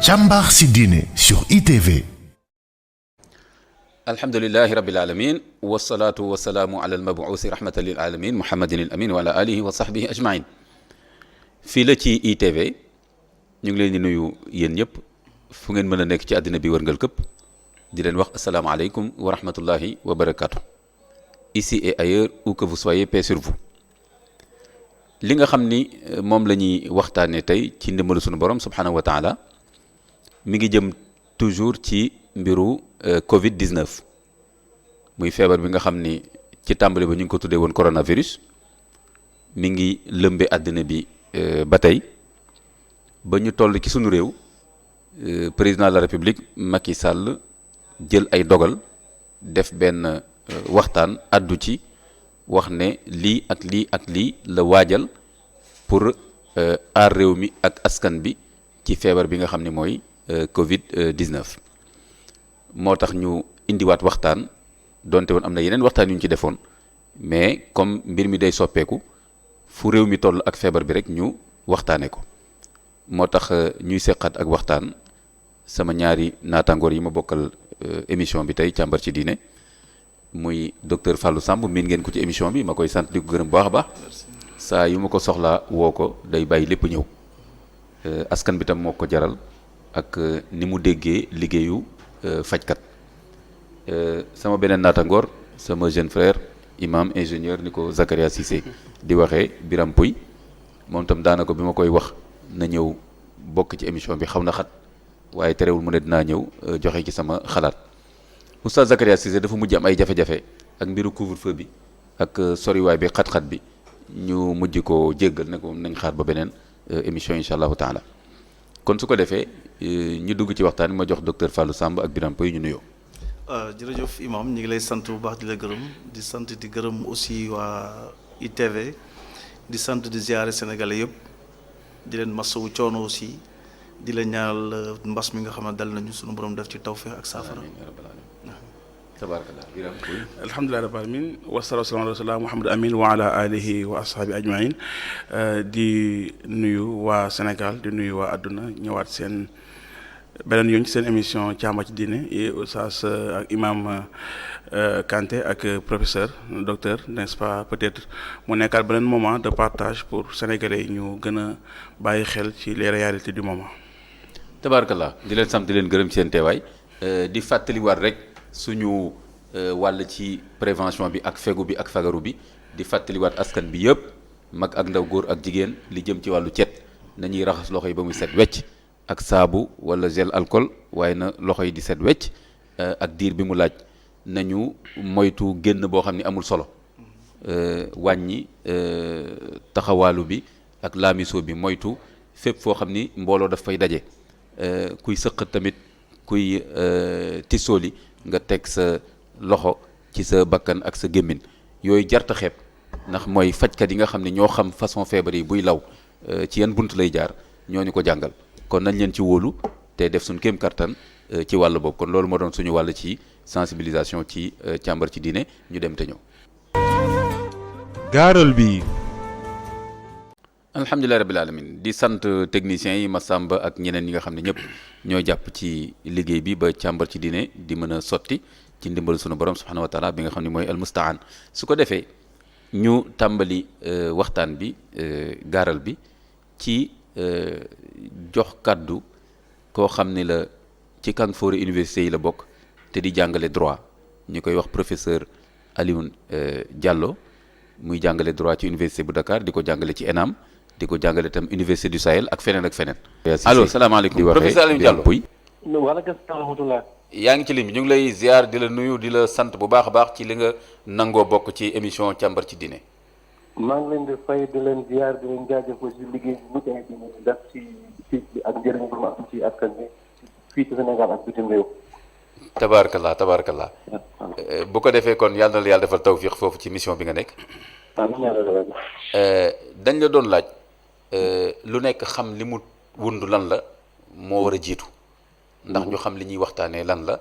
Càmbar si diine sur ITV. alhamdulilahi rabbil alamin wasalaatu wasalaamu ala almabuusi rahmatan lil alamin muhammadin al amin wa ala alihi wa sahbihi ajmain. fii la ci ITV ñu ngi leen di nuyu yéen ñëpp fu ngeen mën a nekk ci àddina bi wërngal këpp di leen wax asalaamaaleykum wa rahmatullahi wa barakatu. Ici et ailleurs où que vous soyez, paix sur vous. li nga xam ni moom la ñuy waxtaanee tey ci ndimbalu sunu borom subhanahu wa taala mi ngi jëm toujours ci mbiru Covid 19 muy feebar bi nga xam ni ci tàmbali ba ñu ngi ko tuddee woon coronavirus mi ngi lëmbe àddina bi ba tey ba ñu toll ci sunu réew président de la république Macky Sall jël ay dogal def benn waxtaan addu ci wax ne lii ak lii ak lii la waajal pour aar réew mi ak askan bi ci feebar bi nga xam ne mooy Covid 19. moo tax ñu indiwaat waxtaan donte woon am na yeneen waxtaan yu ñu ci defoon mais comme mbir mi day soppeeku fu réew mi toll ak feebar bi rek ñu waxtaanee ko moo tax ñuy seqat ak waxtaan sama ñaari naataangoor yi ma bokkal émission bi tey càmbar ci diine muy docteur Fallou Samb miin ngeen ko ci émission bi ma koy sant di ko gërëm bu baax a baax saa yu ma ko soxlaa woo ko day bàyyi lépp ñëw askan bi tam moo ko jaral ak ni mu déggee liggéeyu fajkat. sama beneen naataangoor sama jeune frère imam ingénieur ni ko Zakaria Cissé di waxee Biram Pouy moom tam daanaka bi ma koy wax na ñëw bokk ci émission bi xaw na xat waaye terewul mu ne dinaa ñëw joxe ci sama xalaat. Oustaz Zakaria Cissé dafa mujj am ay jafe-jafe ak mbiru couvre-feu bi ak soriwaay bi xat-xat bi ñu mujj ko jéggal ne ko nañ xaar ba beneen émission incha allahu taala kon su ko defee ñu dugg ci waxtaan bi ma jox docteur Fallou Samb ak Biram Pouy ñu nuyoo. jërëjëf imam ñu ngi lay sant bu baax di la gërëm di sant di gërëm aussi waa ITV di sant di ziare sénégalais yëpp di leen masawu coono aussi di la ñaanal mbas mi nga xam ne dal nañu sunu borom def ci tawfeex ak saafara. tabarakallah alhamdulilah rabbil alamin wasalaatu wasalaamu ala rasulillah Muhammad amin wa ala alihi wa ashaabi ajmain di nuyu waa Sénégal di nuyu waa àdduna ñëwaat seen beneen yoon ci seen émission càmbar ci diine oustaz ak imam Kanté ak professeur docteur n'est-ce pas peut-être mu nekkaat beneen moment de partage pour sénégalais yi ñu gën a bàyyi xel ci les réalités du moment. tabarakallah di leen sant di leen gërëm ci seen teewaay di fàttaliwaat rek suñu wàll ci prévention bi ak fegu bi ak fagaru bi di fàttaliwaat askan bi yëpp mag ak ndaw góor ak jigéen li jëm ci wàllu cet nañuy raxas loxo yi ba muy set wecc ak saabu wala gel alcool waaye na loxo yi di set wecc ak diir bi mu laaj nañu moytu génn boo xam ne amul solo wàññi taxawaalu bi ak laamiso bi moytu fépp foo xam ni mbooloo daf fay daje kuy sëqat tamit kuy tisooli nga teg sa loxo ci sa bakkan ak sa gémmin yooyu jarta xeeb ndax mooy fajkat yi nga xam ne ñoo xam façon feebar yi buy law ci yan bunt lay jaar ñooñu ko jàngal kon nañ leen ci wóolu te def suñ kéem kattan ci wàll boobu kon loolu moo doon suñu wàll ci sensibilisation ci càmbar ci diine ñu dem te ñëw. gaaral bi. alhamdulilah rabbil alamin di sant techniciens yi Massamba ak ñeneen ñi nga xam ne ñëpp ñoo jàpp ci liggéey bi ba càmbar ci diine di mën a sotti ci ndimbal sunu borom subhanahu wa taala bi nga xam ne mooy almustaan su ko defee ñu tàmbali waxtaan bi gaaral bi ci jox kàddu koo xam ne la ci Kanfoore université yi la bokk te di jàngale droit ñu koy wax professeur Alioune Diallo muy jàngale droit ci université bu Dakar di ko jàngale ci ENAM di ko jàngale itam université du Sahel ak feneen ak feneen. allo salaamaaleykum professeur Alioune Diallo. waaleykum salaam wa rahmatulah. yaa ngi ci ligne bi ñu ngi lay ziar di la nuyu di la sant bu baax a baax ci li nga nangoo bokk ci émission càmbar ci diine. maa ngi leen di fay di leen ziar di leen jaajëfal ci liggéey bi mucc ayib bi ñu def ci ak njëriñ bu ma am ci askan bi fii ci Sénégal ak bitim réew. tabaarakallah bu ko defee kon yàlla na la yàlla defal tawfiq foofu ci mission bi nga nekk. dañ la doon laaj lu nekk xam li mu wund lan la moo war a jiitu ndax ñu xam li ñuy waxtaanee lan la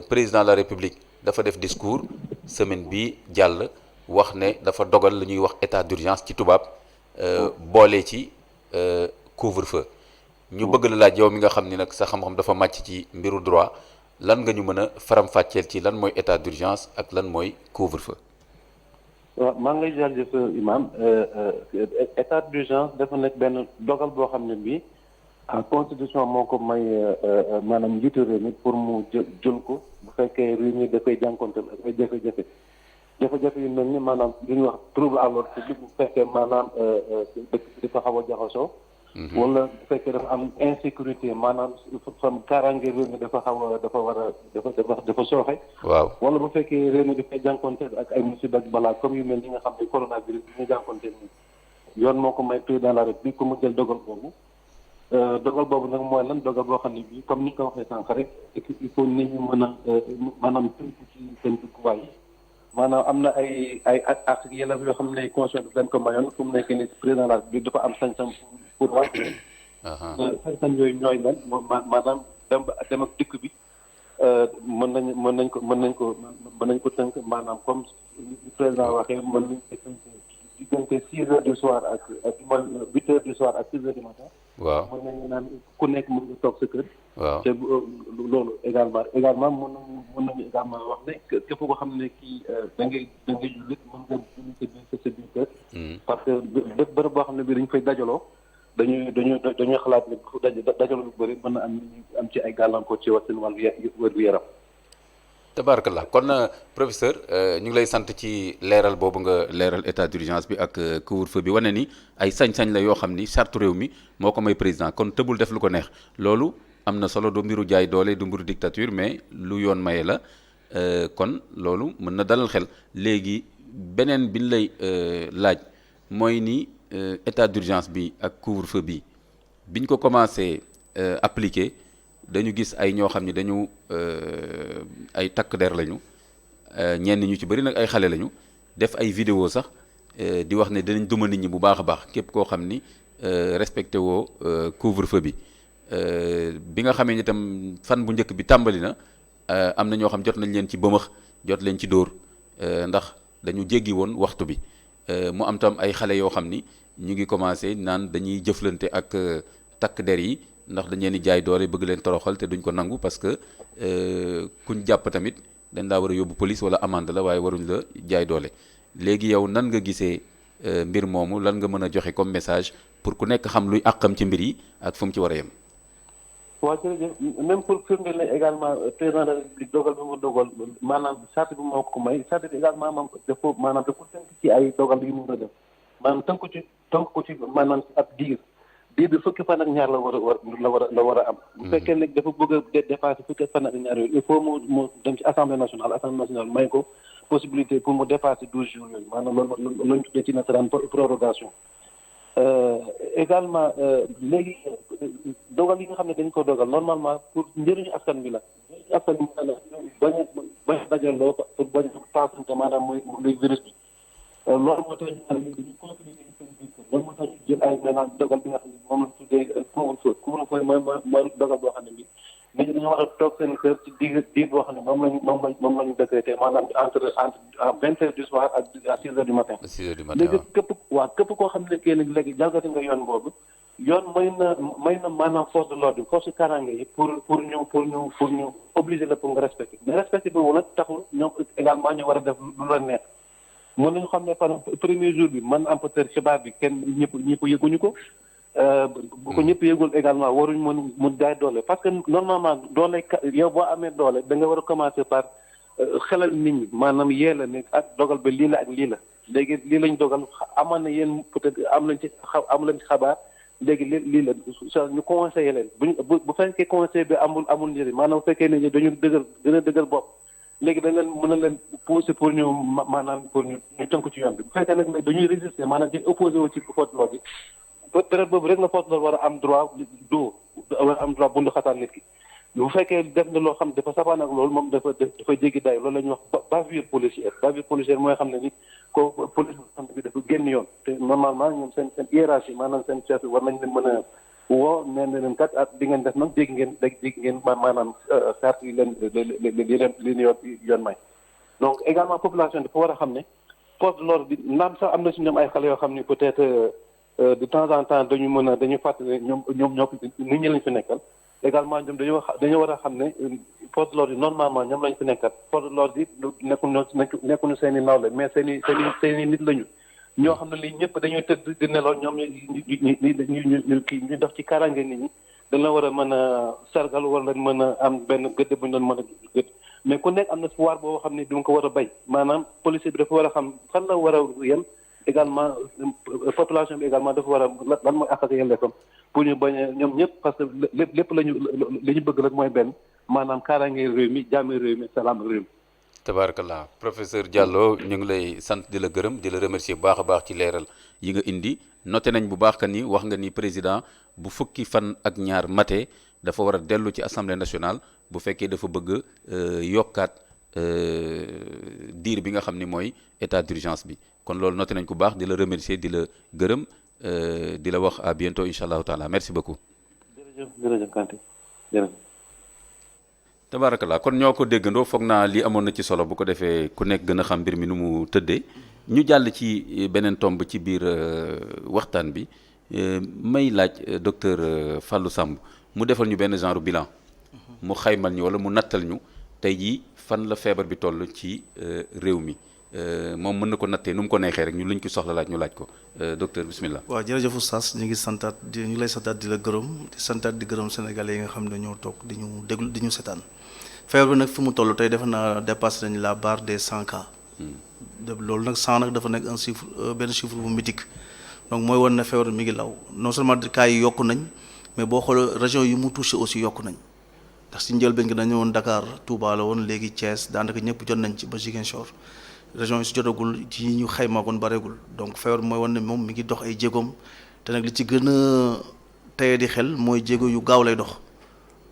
président de la république dafa def discours semaine bi jàll wax ne dafa dogal lu ñuy wax état d'urgence ci tubaab boole ci couvre-feu ñu bëgg la laaj yow mi nga xam ni nag sa xam-xam dafa màcc ci mbiru droit lan nga ñu mën a faram-fàcceel ci lan mooy état d'urgence ak lan mooy couvre-feu. waaw maa ngi lay jaajëf imam état d'urgence dafa nekk benn dogal boo xam ne bii constitution moo ko may maanaam njiitu réew mi pour mu jël ko bu fekkee réew mi dafay jànkonteel ak ay jafe-jafe yu mel ni maanaam li ñuy wax trouble à l'ordre public bu fekkee maanaam dëkk bi dafa xaw a jaxasoo. wala bu fekkee dafa am insécurité maanaam fam kaaraange réew mi dafa xaw a dafa sooxe. waaw wala bu fekkee réew mi dafay jànkonteel ak ay musiba ak balaa comme yu mel ni nga xam ne coronavirus bi ñu jànkonteel nii yoon moo ko may président de la République pour mu jël dogal boobu. dogal boobu nag mooy lan dogal boo xam ne bii comme ni nga ko waxee sànq rek il faut nit ñi mën a maanaam tënku ci seen dëkkuwaay yi maanaam am na ay ak yelleef yoo xam ne constitution bi dañ ko mayoon fu mu nekk ni président de la République dafa am sañ-sañ pour wax sañ-sañ yooyu ñooy lan maanaam dem ak dikk bi mën nañ ko tënk maanaam comme président waxee mën nañ ko tënk diggante 6 heures du soir ak 8 heures du soir ak 6 heures du matin. waaw mën nañu naan ku nekk mën nga toog sa kër. waaw te loolu également mën nañu également wax ne képp koo xam ne kii da ngay jullit mën nga julli sa biir kër. parce que bépp bërëb boo xam ne bii dañu fay dajaloo dañuy xalaat ne bu dajaloo lu bëri mën na am ci ay gàllankoor ci wax seen wàllu yaram. tabarakallah kon professeur ñu ngi lay sant ci leeral boobu nga leeral état d'urgence bi ak couvre-feu bi wane ni ay sañ-sañ la yoo xam ni charte réew mi moo ko may président kon tëbul def lu ko neex loolu am na solo du mbiru jaay doole du mbiru dictature mais lu yoon maye la kon loolu mën na dalal xel léegi beneen bi ñu lay laaj mooy ni état d'urgence bi ak couvre-feu bi biñ ko commencé appliquer dañu gis ay ñoo xam ni dañu ay takk der lañu ñenn ñu ci bëri nag ay xale lañu def ay vidéo sax di wax ne dinañ duma nit ñi bu baax a baax képp koo xam ni respecté woo couvre-feu bi bi nga xamee ni itam fan bu njëkk bi tàmbali na am na ñoo xam jot nañ leen ci bëmëx jot leen ci dóor ndax dañu jéggi woon waxtu bi mu am tam ay xale yoo xam ni ñu ngi commencé naan dañuy jëflante ak takk der yi ndax dañ leen di jaay doole bëgg leen toroxal te duñ ko nangu parce que kuñ jàpp tamit dañ laa war a yóbbu police wala amende la waaye waruñ la jaay doole léegi yow nan nga gisee mbir moomu lan nga mën a joxe comme message pour ku nekk xam luy àqam ci mbir yi ak fu mu ci war a yem. waaw jërëjëf même pour firndeel la également président de la République dogal bi mu dogal maanaam charte bi moo ko may charte bi également moom dafa tënk ci ay dogal yu mu mën a def maanaam tënk ko ci maanaam ab diir bi fukki fan ak ñaar la war a am. bu fekkee nag dafa bëgg a dépasser fukki fan ak ñaar yooyu il faut mu dem ci assemblée nationale may ko possibilité pour mu dépasser 12 jours yooyu maanaam loolu lañ tuddee ci nasaraan prorogation. également léegi dogal yi nga xam ne dañ ko dogal normalement pour njëriñu askan bi la askan bi bañ a dajaloo pour bañ a paasante maanaam mooy virus bi loolu moo tax ñu continuer loolu moo tax ñu jël ay maintenant dogal bi nga xam ne moom la tuddee couvre-feu mooy dogal boo xam ne bi nit ñi dañoo war a toog seen kër ci diir boo xam ne moom lañu décrété maanaam entre 20 heures du soir ak 6 heures du matin. 6 heures du matin léegi képp koo xam ne kii nag léegi jalgati nga yoon boobu yoon may na maanaam force de l'ordre force kaaraange yi pour ñu obliger la pour nga respecter mais respecter boobu nag taxul ñoom également ñu war a def lu la neex mën nañu xam ne par premier jour bi man am peut-être xibaar bi kenn ñëpp yëguñu ko. bu ko ñëpp yëgul également waruñ mu jaay doole parce que normalement doole yow boo amee doole da nga war a commencer par xelal nit ñi maanaam yee la ne ak dogal ba lii la ak lii la léegi lii lañ dogal amoon na yéen peut-être am lañ ci xabaar léegi lii la ñu conseillé leen bu fekkee conseil bi amul njëriñ maanaam bu fekkee ne dañu gën a dëgër bopp léegi dañ leen mën a leen pousser pour ñu maanaam pour ñu tënk ci yoon bi bu fekkee nag dañuy résister maanaam di opposé wu ci force de l'ordre bi période boobu rek la force de l'ordre war a am droit bundu xataan nit ki bu fekkee def na loo xam dafa sapaan ak loolu moom dafa jéggi day loolu la ñuy wax bavure policière mooy xam ne ni ko police xam bi dafa génn yoon te normalement ñoom seen hiérarchie maanaam seen chef war nañ leen mën a woo nee na leen kat ak di ngeen def nag dégg ngeen maanaam charte yi leen yoon may donc également population dafa war a xam ne force de l'ordre bi naam sax am na si ñoom ay xale yoo xam ni peut-être de temps en temps dañu fàttali ne ñoom ñoo nit ñi lañ fi nekkal également ñoom dañoo war a xam ne force de l'ordre yi normalement ñoom lañ fi nekkal force de l'ordre yi nekkuñu seen i nawle mais seen i nit lañu ñoo xam ne lii ñëpp dañuy tëdd di nelaw ñoom ñu dox ci kaaraange nit ñi dañ la war a mën a sargal wala mën a am benn gëdd bu ñu doon mën a gëdd mais ku nekk am na pouvoir boo xam ne du nga ko war a bay maanaam policier bi dafa war a xam fan la war a yem également population bi également dafa war a lan mooy àq ak yelleefam pour ñu bañ a ñoom ñëpp parce que lépp li ñu bëgg rek mooy benn maanaam kaaraange réew mi jàmm réew mi salaam réew mi. tabarakallah professeur Diallo ñu ngi lay sant di la gërëm di la remercier bu baax a baax ci leeral yi nga indi noté nañ bu baax que ni wax nga ni président bu fukki fan ak ñaar mate dafa war a dellu ci assemblée nationale bu fekkee dafa bëgg yokkaat diir bi nga xam ni mooy état d'urgence bi kon loolu noté nañ ko baax di la remercier di la gërëm di la wax à bientôt incha allahu taala merci beaucoup. jërëjëf Kanté jërëjëf. tabarakallah kon ñoo ko déggandoo foog naa li amoon na ci solo bu ko defee ku nekk gën a xam mbir mi nu mu tëddee ñu jàll ci beneen tomb ci biir waxtaan bi may laaj docteur Fallou Samb mu defal ñu benn genre bilan mu xaymal ñu wala mu nattal ñu tey jii fan la feebar bi toll ci réew mi moom mën na ko nattee nu mu ko neexee rek ñu luñ ko soxla laaj ñu laaj ko docteur bismillah. waaw jërëjëf oustaz ñu ngi lay santaat di la gërëm di santaat di gërëm sénégalais yi nga xam ne ñoo toog di ñu déglu di ñu setaan feebar bi nag fi mu toll tey defe naa dépassé nañ la barre des 100 cas. loolu nag 100 nag dafa nekk un chiffre benn chiffre bu mythique donc mooy wan ne feebar mi ngi law non seulement cas yi yokku nañ mais boo xoolee région yi mu touché aussi yokku nañ ndax si njëlbeen gi dañu woon Dakar Touba la woon léegi Thiès daanaka ñëpp jot nañ ci ba Ziguinchor région yi si jotagul ci ñu xayma kon bareegul donc feebar mooy wan ne moom mi ngi dox ay jéegoom te nag li ci gën a teye di xel mooy jéego yu gaaw lay dox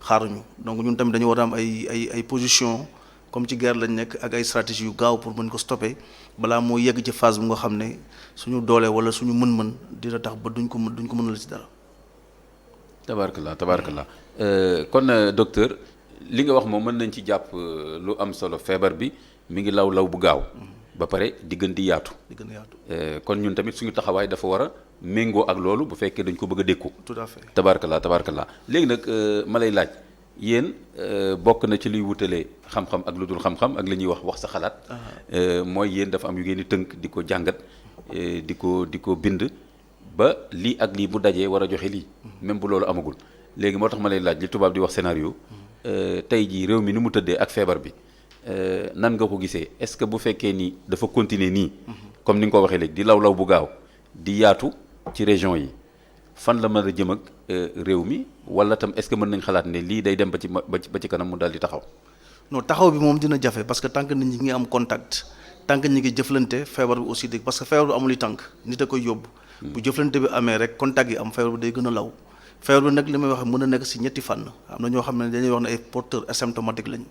xaaruñu donc ñun tamit dañu war a am ay position comme ci guerre lañ nekk ak ay stratégie yu gaaw pour mën ko stopper balaa moo yegg ci phase bu nga xam ne suñu doole wala suñu mën-mën dina tax ba duñ ko mënal ci dara. tabarakallah kon docteur li nga wax moom mën nañ ci jàpp lu am solo feebar bi mi ngi law bu gaaw ba pare di gën di yaatu. kon ñun tamit suñu taxawaay dafa war a méngoo ak loolu bu fekkee dañ ko bëgg a dékku. tout à fait tabarakallah léegi nag ma lay laaj yéen bokk na ci luy wutalee xam-xam ak lu dul xam-xam ak li ñuy wax sa xalaat. mooy yéen dafa am yu ngeen di tënk di ko jàngat di ko bind ba lii ak lii bu dajee war a joxe lii. même bu loolu amagul léegi moo tax ma lay laaj li tubaab di wax scénario tey jii réew mi ni mu tëddee ak feebar bi. nan nga ko gisee est-ce que bu fekkee ni dafa continuer nii comme ni nga ko waxee léegi di law bu gaaw di yaatu ci région yi fan la mën a jëm ak réew mi wala tam est-ce que mën nañ xalaat ne lii day dem ba ci kanam mu daal di taxaw. non taxaw bi moom dina jafe parce que tant que nit ñi ngi am contact tant que ñi ngi jëflante feebar bi aussi dégg parce que feebar bi amul tànk nit a koy yóbbu. bu jëflante bi amee rek contact yi am feebar bi day gën a law. feebar bi nag li may wax mën a nekk si ñetti fànn am na ñoo xam ne dañuy wax ne ay porteurs asymptomatiques lañ.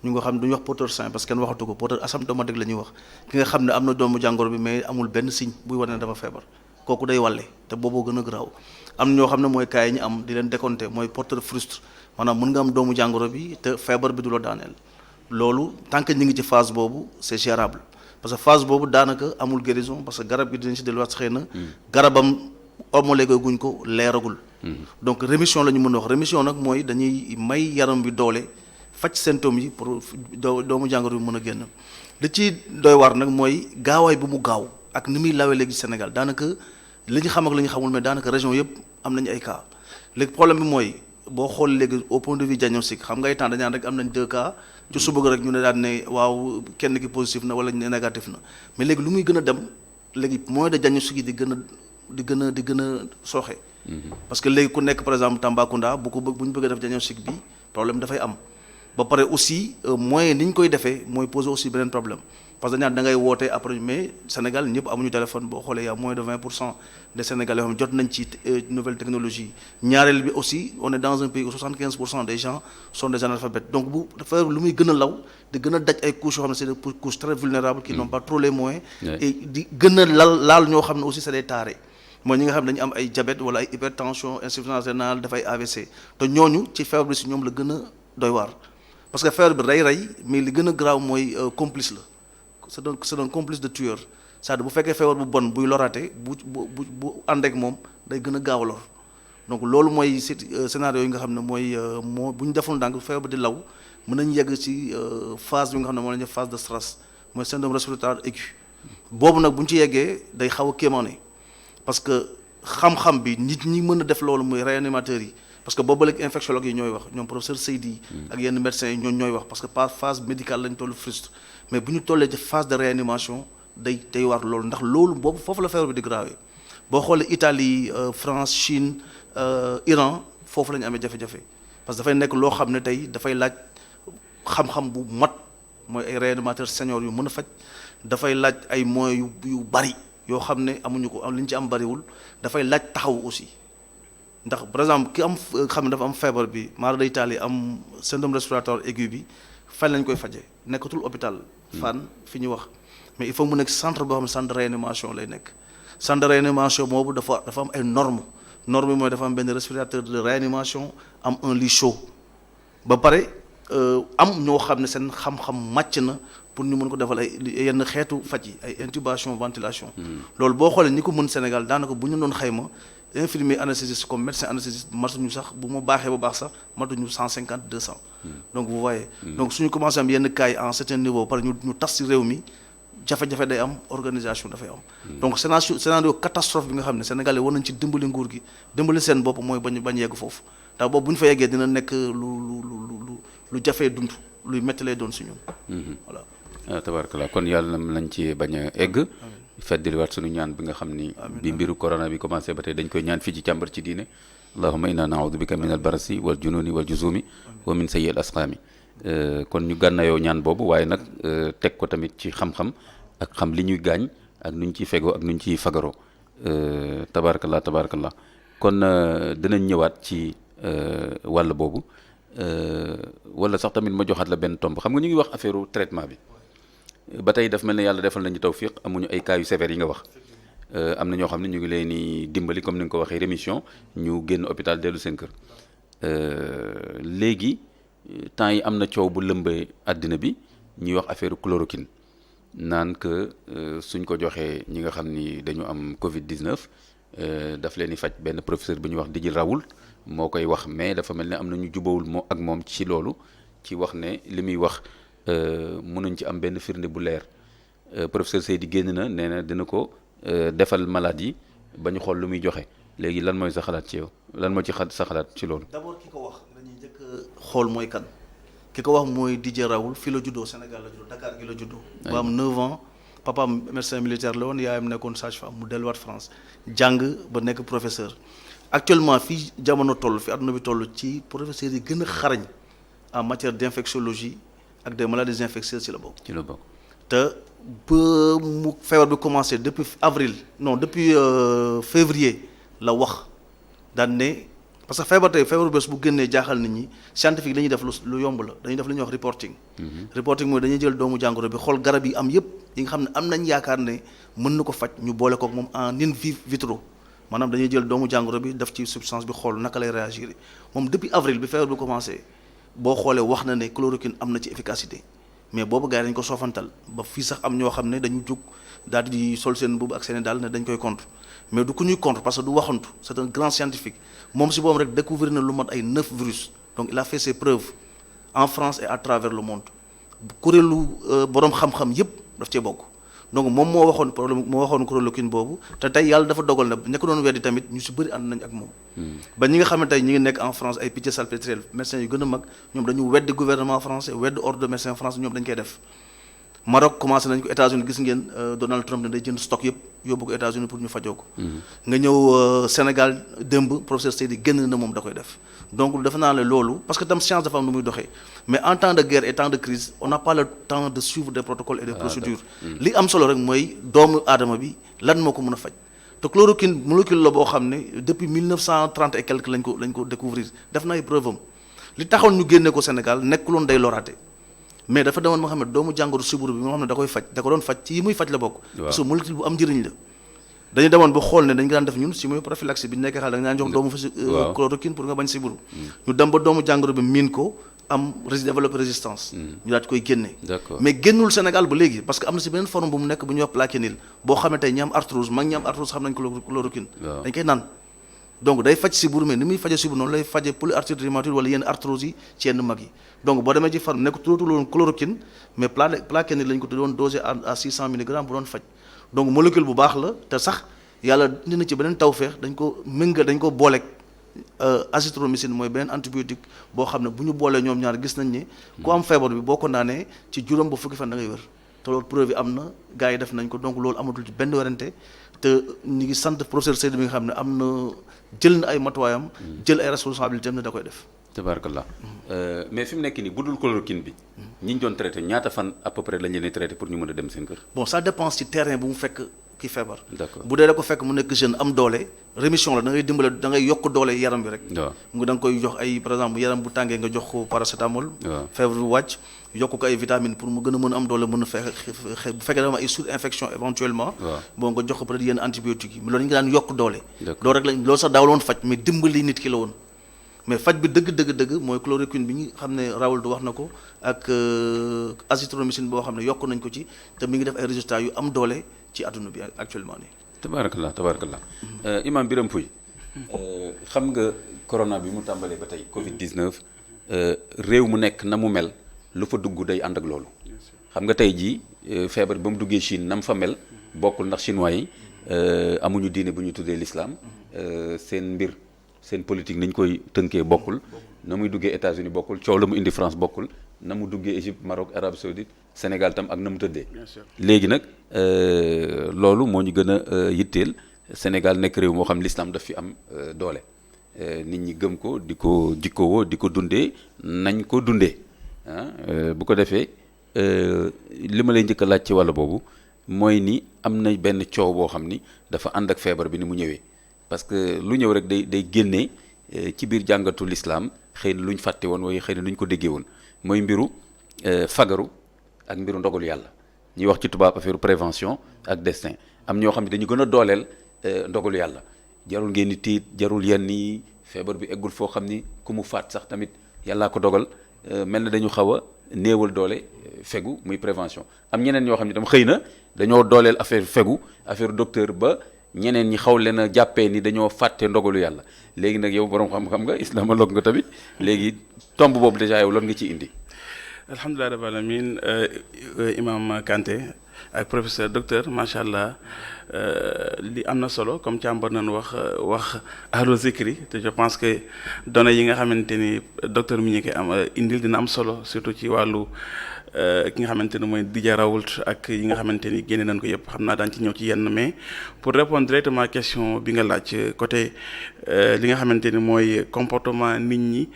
ñu nga xam ne du ñu wax porteur sain parce que kenn waxatu ko porteur asymptomatique la ñuy wax ki nga xam ne am na doomu jàngoro bi mais amul benn signe buy wane ne dafa feebar kooku day wàlle te booboo gën a garaaw am na ñoo xam ne mooy cas yi ñu am di leen décompté mooy porteur frustre maanaam mën nga am doomu jàngoro bi te feebar bi du la daaneel loolu tant que ñu ngi ci phase boobu c'est gérable parce que phase boobu daanaka amul guérison parce que garab gi dinañ si delluwaat xëy na garabam homologué guñ ko leeragul donc rémission la ñu mën a wax rémission nag mooy dañuy may yaram bi doole faj symptômes yi pour doomu jàngoro bi mën a génn li ci doy war nag mooy gaawaay bu mu gaaw ak ni muy lawee léegi Sénégal daanaka li ñu xam ak li ñu xamul mais daanaka région yëpp am nañu ay cas léegi problème bi mooy boo xool léegi au point de vue diagnostic xam nga ay temps dañu naan rek am nañ 2 cas ci suba rek ñu ne daan ne waaw kenn ki positif na wala ne négatif na mais léegi lu muy gën a dem léegi moyen de diagnostic yi di gën a sooxe. parce que léegi ku nekk par exemple Tambacounda bu ñu bëgg a def diagnostic bi problème dafay am. ba pare aussi moyen ni ñu koy defee mooy poser aussi beneen problème parce que da ngay woote après mais Sénégal ñëpp amuñu téléphone boo xoolee y a moins de 20% des Sénégalais yoo xam jot nañ ci nouvelle technologie ñaareel bi aussi on est dans un pays où 75% des gens sont des analphabètes donc bu dafa lu muy gën a law di gën a daj ay couches yoo xam ne c'est des couches très vulnérables qui n'ont pas trop les moyens et di gën a laal ñoo xam ne aussi c'est des tarés mooy ñi nga xam ne dañu am ay diabète wala ay hypertension insuffisance rénale dafay AVC te ñooñu ci feebar bi si ñoom la gën a doy waar parce que feebar bi rey mais li gën a graaw mooy complice la c'est un complice de tueur c'est-à-dire bu fekkee feebar bu bon buy loraate bu ànd ak moom day gën a gaaw a lor donc loolu mooy scénario yi nga xam ne mooy moo bu ñu deful ndànk feebar bi di law mën nañu yegg ci phase bi nga xam ne moo la ñuy phase de stress mooy syndrome respiratoire aigu boobu nag bu ñu ci yeggee day xaw a kéemaane parce que xam-xam bi nit ñi mën a def loolu muy réanimateurs yi parce que boobu léegi infectiologue yi ñooy wax ñoom professeur Seydi ak yenn médecins yi ñooy wax parce que par phase médicale lañ toll frustre mais bu ñu tollee ci phase de réanimation day war loolu ndax loolu boobu foofu la feebar bi di grave boo xoolee Italie France Chine Iran foofu la ñu amee jafe-jafe parce que dafay nekk loo xam ne tey dafay laaj xam-xam bu mat mooy ay réanimateurs seniors yu mën a faj dafay laaj ay moyens yu bari yoo xam ne amuñu ko li ñu ci am bariwul dafay laaj taxaw aussi ndax par exemple ki am xam ne dafa am feebar bi mara day taali am syndrome respiratoire aigu bi fan lañ koy faje nekkatul hôpital Fann fi ñu wax mais il faut mu nekk centre boo xam ne centre de réanimation lay nekk centre de réanimation boobu dafa am ay normes yi mooy dafa am benn respirateur de réanimation am un lit chaud ba pare am ñoo xam ne seen xam-xam màcc na pour ñu mën ko defal ay yenn xeetu faj yi ay intubation ventilation loolu boo xoolee ñi ko mën Sénégal daanaka bu ñu doon xayma infirmier anesthésiste comme médecin anesthésiste matuñu sax bu ma baaxee ba baax sax matuñu 150 200 donc vous voyez donc suñu commencé am yenn cas yi en certain niveau par ñu tas ci réew mi jafe-jafe day am organisation dafay am donc scénario catastrophe bi nga xam ne Sénégalais war nañ ci dimbali nguur gi dimbali seen bopp mooy bañ yegg foofu ndax boobu bu ñu fa yeggee dina nekk lu jafee dund luy métti lay doon si ñun voilà tabarakallah kon yàlla na lañ ci bañ a egg feddiliwaat suñu ñaan bi nga xam ni bi mbiru corona bi commencé ba tey dañ koy ñaan fii ci càmbar ci diine allahumma inna na'udhu bika min al barasi wal jununi wal juzumi wa min sayyi al asqami kon ñu gànnayoo ñaan boobu waaye nag teg ko tamit ci xam-xam ak xam li ñuy gaañ ak nuñ ciy fegoo ak nuñ ciy fagaroo tabarakallah kon dinañ ñëwaat ci wàll boobu wala sax tamit ma joxaat la benn tomb xam nga ñu ngi wax affaire traitement bi ba tey daf mel ne yàlla defal nañu tawfiq amuñu ay cas yu sévères yi nga wax am na ñoo xam ne ñu ngi leen di dimbali comme ni nga ko waxee rémission ñu génn hôpital dellu seen kër léegi temps yi am na coow bu lëmbee àddina bi ñuy wax affaire chloroquine naan que suñ ko joxee ñi nga xam ni dañu am Covid 19 daf leen di faj benn professeur bu ñuy wax Djil Raoult moo koy wax mais dafa mel ne am na ñu jubawul moo ak moom ci loolu ci wax ne li muy wax mënuñ ci am benn firnde bu leer professeur Seydi génn na nee na dina ko defal malade yi ba ñu xool lu muy joxe léegi lan mooy sa xalaat ci yow lan moo ci sa xalaat ci loolu. d'abord ki ko wax dañuy njëkk xool mooy kan ki ko wax mooy Djil Raoult fii la juddoo Sénégal la juddoo Dakar gi la juddoo. ba am 9 ans papaam médecin militaire la woon yaayam nekkoon sage-femme mu delluwaat France jàng ba nekk professeur. actuellement fii jamono toll fi àdduna bi toll ci professeurs yi gën a xarañ en matière d'infectiologie ak des maladies infectieuses ci la bokk. te ba mu feebar bi commencé depuis février la wax daan ne parce que feebar bés bu génnee jaaxal nit ñi scientifique dañuy def lu yomb la dañuy def lu ñuy wax reporting. reporting mooy dañuy jël doomu jàngoro bi xool garab yi am yépp yi nga xam ne am nañ yaakaar ne mën na ko faj ñu boole kook moom en in vitro. maanaam dañuy jël doomu jàngoro bi def ci substance bi xool naka lay réagir moom depuis avril bi feebar bi commencé boo xoolee wax na ne chloroquine am na ci efficacité mais boobu gars yi dañ ko soofantal ba fii sax am ñoo xam ne dañu jug daal di sol seen mbubb ak seen daal ne dañ koy contre mais du ku ñuy contre parce que du waxantu c'est un grand scientifique moom si boobu rek découvrir na lu mat ay 9 virus donc il a fait ses preuves en France et à travers le monde kuréelu boroom xam-xam yépp daf cee bokk. donc moom moo waxoon chloroquine boobu te tey yàlla dafa dogal na ña ko doon weddi tamit ñu si bëri ànd nañ ak moom. ba ñi nga xam ne tey ñi ngi nekk en France ay Pitié-Salpêtrière médecins yu gën a mag ñoom dañu weddi gouvernement français weddi ordre de médecins français ñoom dañ koy def. Maroc commencé nañ ko États-Unis gis ngeen Donald Trump ne day jënd stock yëpp yóbbu ko États-Unis pour ñu fajoo ko. nga ñëw Sénégal démb professeur Seydi génn na moom da koy def donc defe naa ne loolu parce que tam science dafa am nu muy doxee mais en temps de guerre et temps de crise on n'a pas le temps de suivre des protocoles et des procédures. li am solo rek mooy doomu aadama bi lan moo ko mën a faj te chloroquine molécule la boo xam ne depuis 1930 et quelque lañ ko découvrir def na ay preuve am li taxoon ñu génne ko Sénégal nekkuloon day loraate. mais dafa demoon moo xam ne doomu jàngoro siburu bi moo xam ne da koy faj da ko doon faj ci yi muy faj la bokk. parce que molécule bu am njëriñ la. dañu demoon ba xool ne dañ ko daan def ñun si muy prophylaxie bi ñu nekkee xale da nga daan jox doomu chloroquine pour nga bañ siburu. ñu dem ba doomu jàngoro bi miin ko am développer résistance. ñu daal di koy génne. D'accord. mais génnul Sénégal ba léegi parce que am na si beneen forme bu mu nekk bu ñuy wax plaquenil boo xam ne tey ñi am arthrose mag ñi am arthrose xam nañ chloroquine. Waaw. dañ koy naan donc day faj sibbiru mais ni muy faje sibbiru noonu lay faje polyarthrite rhumatoïde wala yenn arthrose yi ci yenn mag yi donc boo demee ci farm nekk tuddul woon chloroquine mais plaquenil lañ ko tuddoon dosé à 600 milligrammes bu doon faj donc molécule bu baax la te sax yàlla dina ci beneen tawfeex dañ ko méngal dañ ko booleeg azithromycine mooy beneen antibiotique boo xam ne bu ñu boolee ñoom ñaar gis nañ ni ku am feebar bi boo ko naanee ci juróom ba fukki fan da ngay wér te loolu preuve yi am na gars yi def nañ ko donc loolu amatul ci benn werante te ñu ngi sant professeur Seydou bi nga xam ne am na jël na ay matuwaayam jël ay responsabilités am ne da koy def. tabarakallah mais fi mu nekk nii bu dul chloroquine bi ñi ñu doon traité ñaata fan à peu près lañ leen di traité pour ñu mën a dem seen kër. bon ça dépend ci terrain bu mu fekk ki feebar. D'accord. bu dee da ko fekk mu nekk jeune am doole rémission la da ngay dimbale da ngay yokk doole yaram bi rek. waaw nga da nga koy jox ay par exemple yaram bu tàngee nga jox ko paracétamol. waaw feebar bu wàcc yokk ko ay vitamines pour mu gën a mën a am doole mën a fexe bu fekkee dafa am ay sous-infection éventuellement. waaw bon nga jox ko peut-être yenn antibiotiques yi mais loolu ñu ngi daan yokk doole. D'accord. loolu rek lañ loolu sax daawul woon faj mais dimbali nit ki la woon mais faj bi dëgg mooy chloroquine bi ñu xam ne Raoul du wax na ko ak azithromycine boo xam ne yokk nañ ko ci te mi ngi def ay résultats yu am doole ci àdduna bi actuellement nii. tabarakallah imam Birame Pouye xam nga corona bi mu tàmbalee ba tey Covid 19 réew mu nekk na mu mel lu fa dugg day ànd ak loolu xam nga tey jii feebar ba mu duggee Chine na mu fa mel bokkul ndax chinois yi amuñu diine bu ñu tuddee l'islam seen politique ni ñu koy tënkee bokkul na muy duggee États-Unis bokkul coow la mu indi France bokkul na mu duggee Égypte Maroc Arabie Saoudite Sénégal tam ak na mu tëddee. Bien sûr. léegi nag loolu moo ñu gën a yitteel Sénégal nekk réew moo xam l'islam daf fi am doole nit ñi gëm ko di ko jikkowoo di ko dundee nañ ko dundee bu ko defee li ma lay njëkk a laaj ci wàll boobu mooy ni am na benn coow boo xam ni dafa ànd ak feebar bi ni mu ñëwee parce que lu ñëw rek day génnee ci biir jàngatu l'islam xëy na lu ñu fàtte woon waaye xëy na lu ñu ko déggee woon mooy mbiru fagaru ak mbiru ndogalu yàlla ñuy wax ci tubaab affaire prévention ak destin am ñoo xam ne dañu gën a dooleel ndogalu yàlla jarul ngeen di tiit jarul yenn yi feebar bi eggul foo xam ni ku mu faat sax tamit yàllaa ko dogal mel na dañu xaw a néewal doole fegu muy prévention am ñeneen ñoo xam ne tam xëy na dañoo dooleel affaire fegu affaire docteur ba ñeneen ñi xaw leen a jàppee ni dañoo fàtte ndogalu yàlla léegi nag yow borom xam-xam nga islamologue nga tamit léegi tomb boobu déjà yow lan nga ci indi. alhamdulilah rabbil alamin imam Kanté ak professeur docteur macha allah li am na solo comme càmbar nañu wax ahlu zikri te je pense que données yi nga xamante ni docteur mi ñu koy am indil dina am solo surtout ci wàllu ki nga xamante ni mooy Didier Raoult ak yi nga xamante ni génne nañ ko yëpp xam naa daan ci ñëw ci yenn mais pour répondre directement question bi nga laaj côté li nga xamante ni mooy comportement nit ñi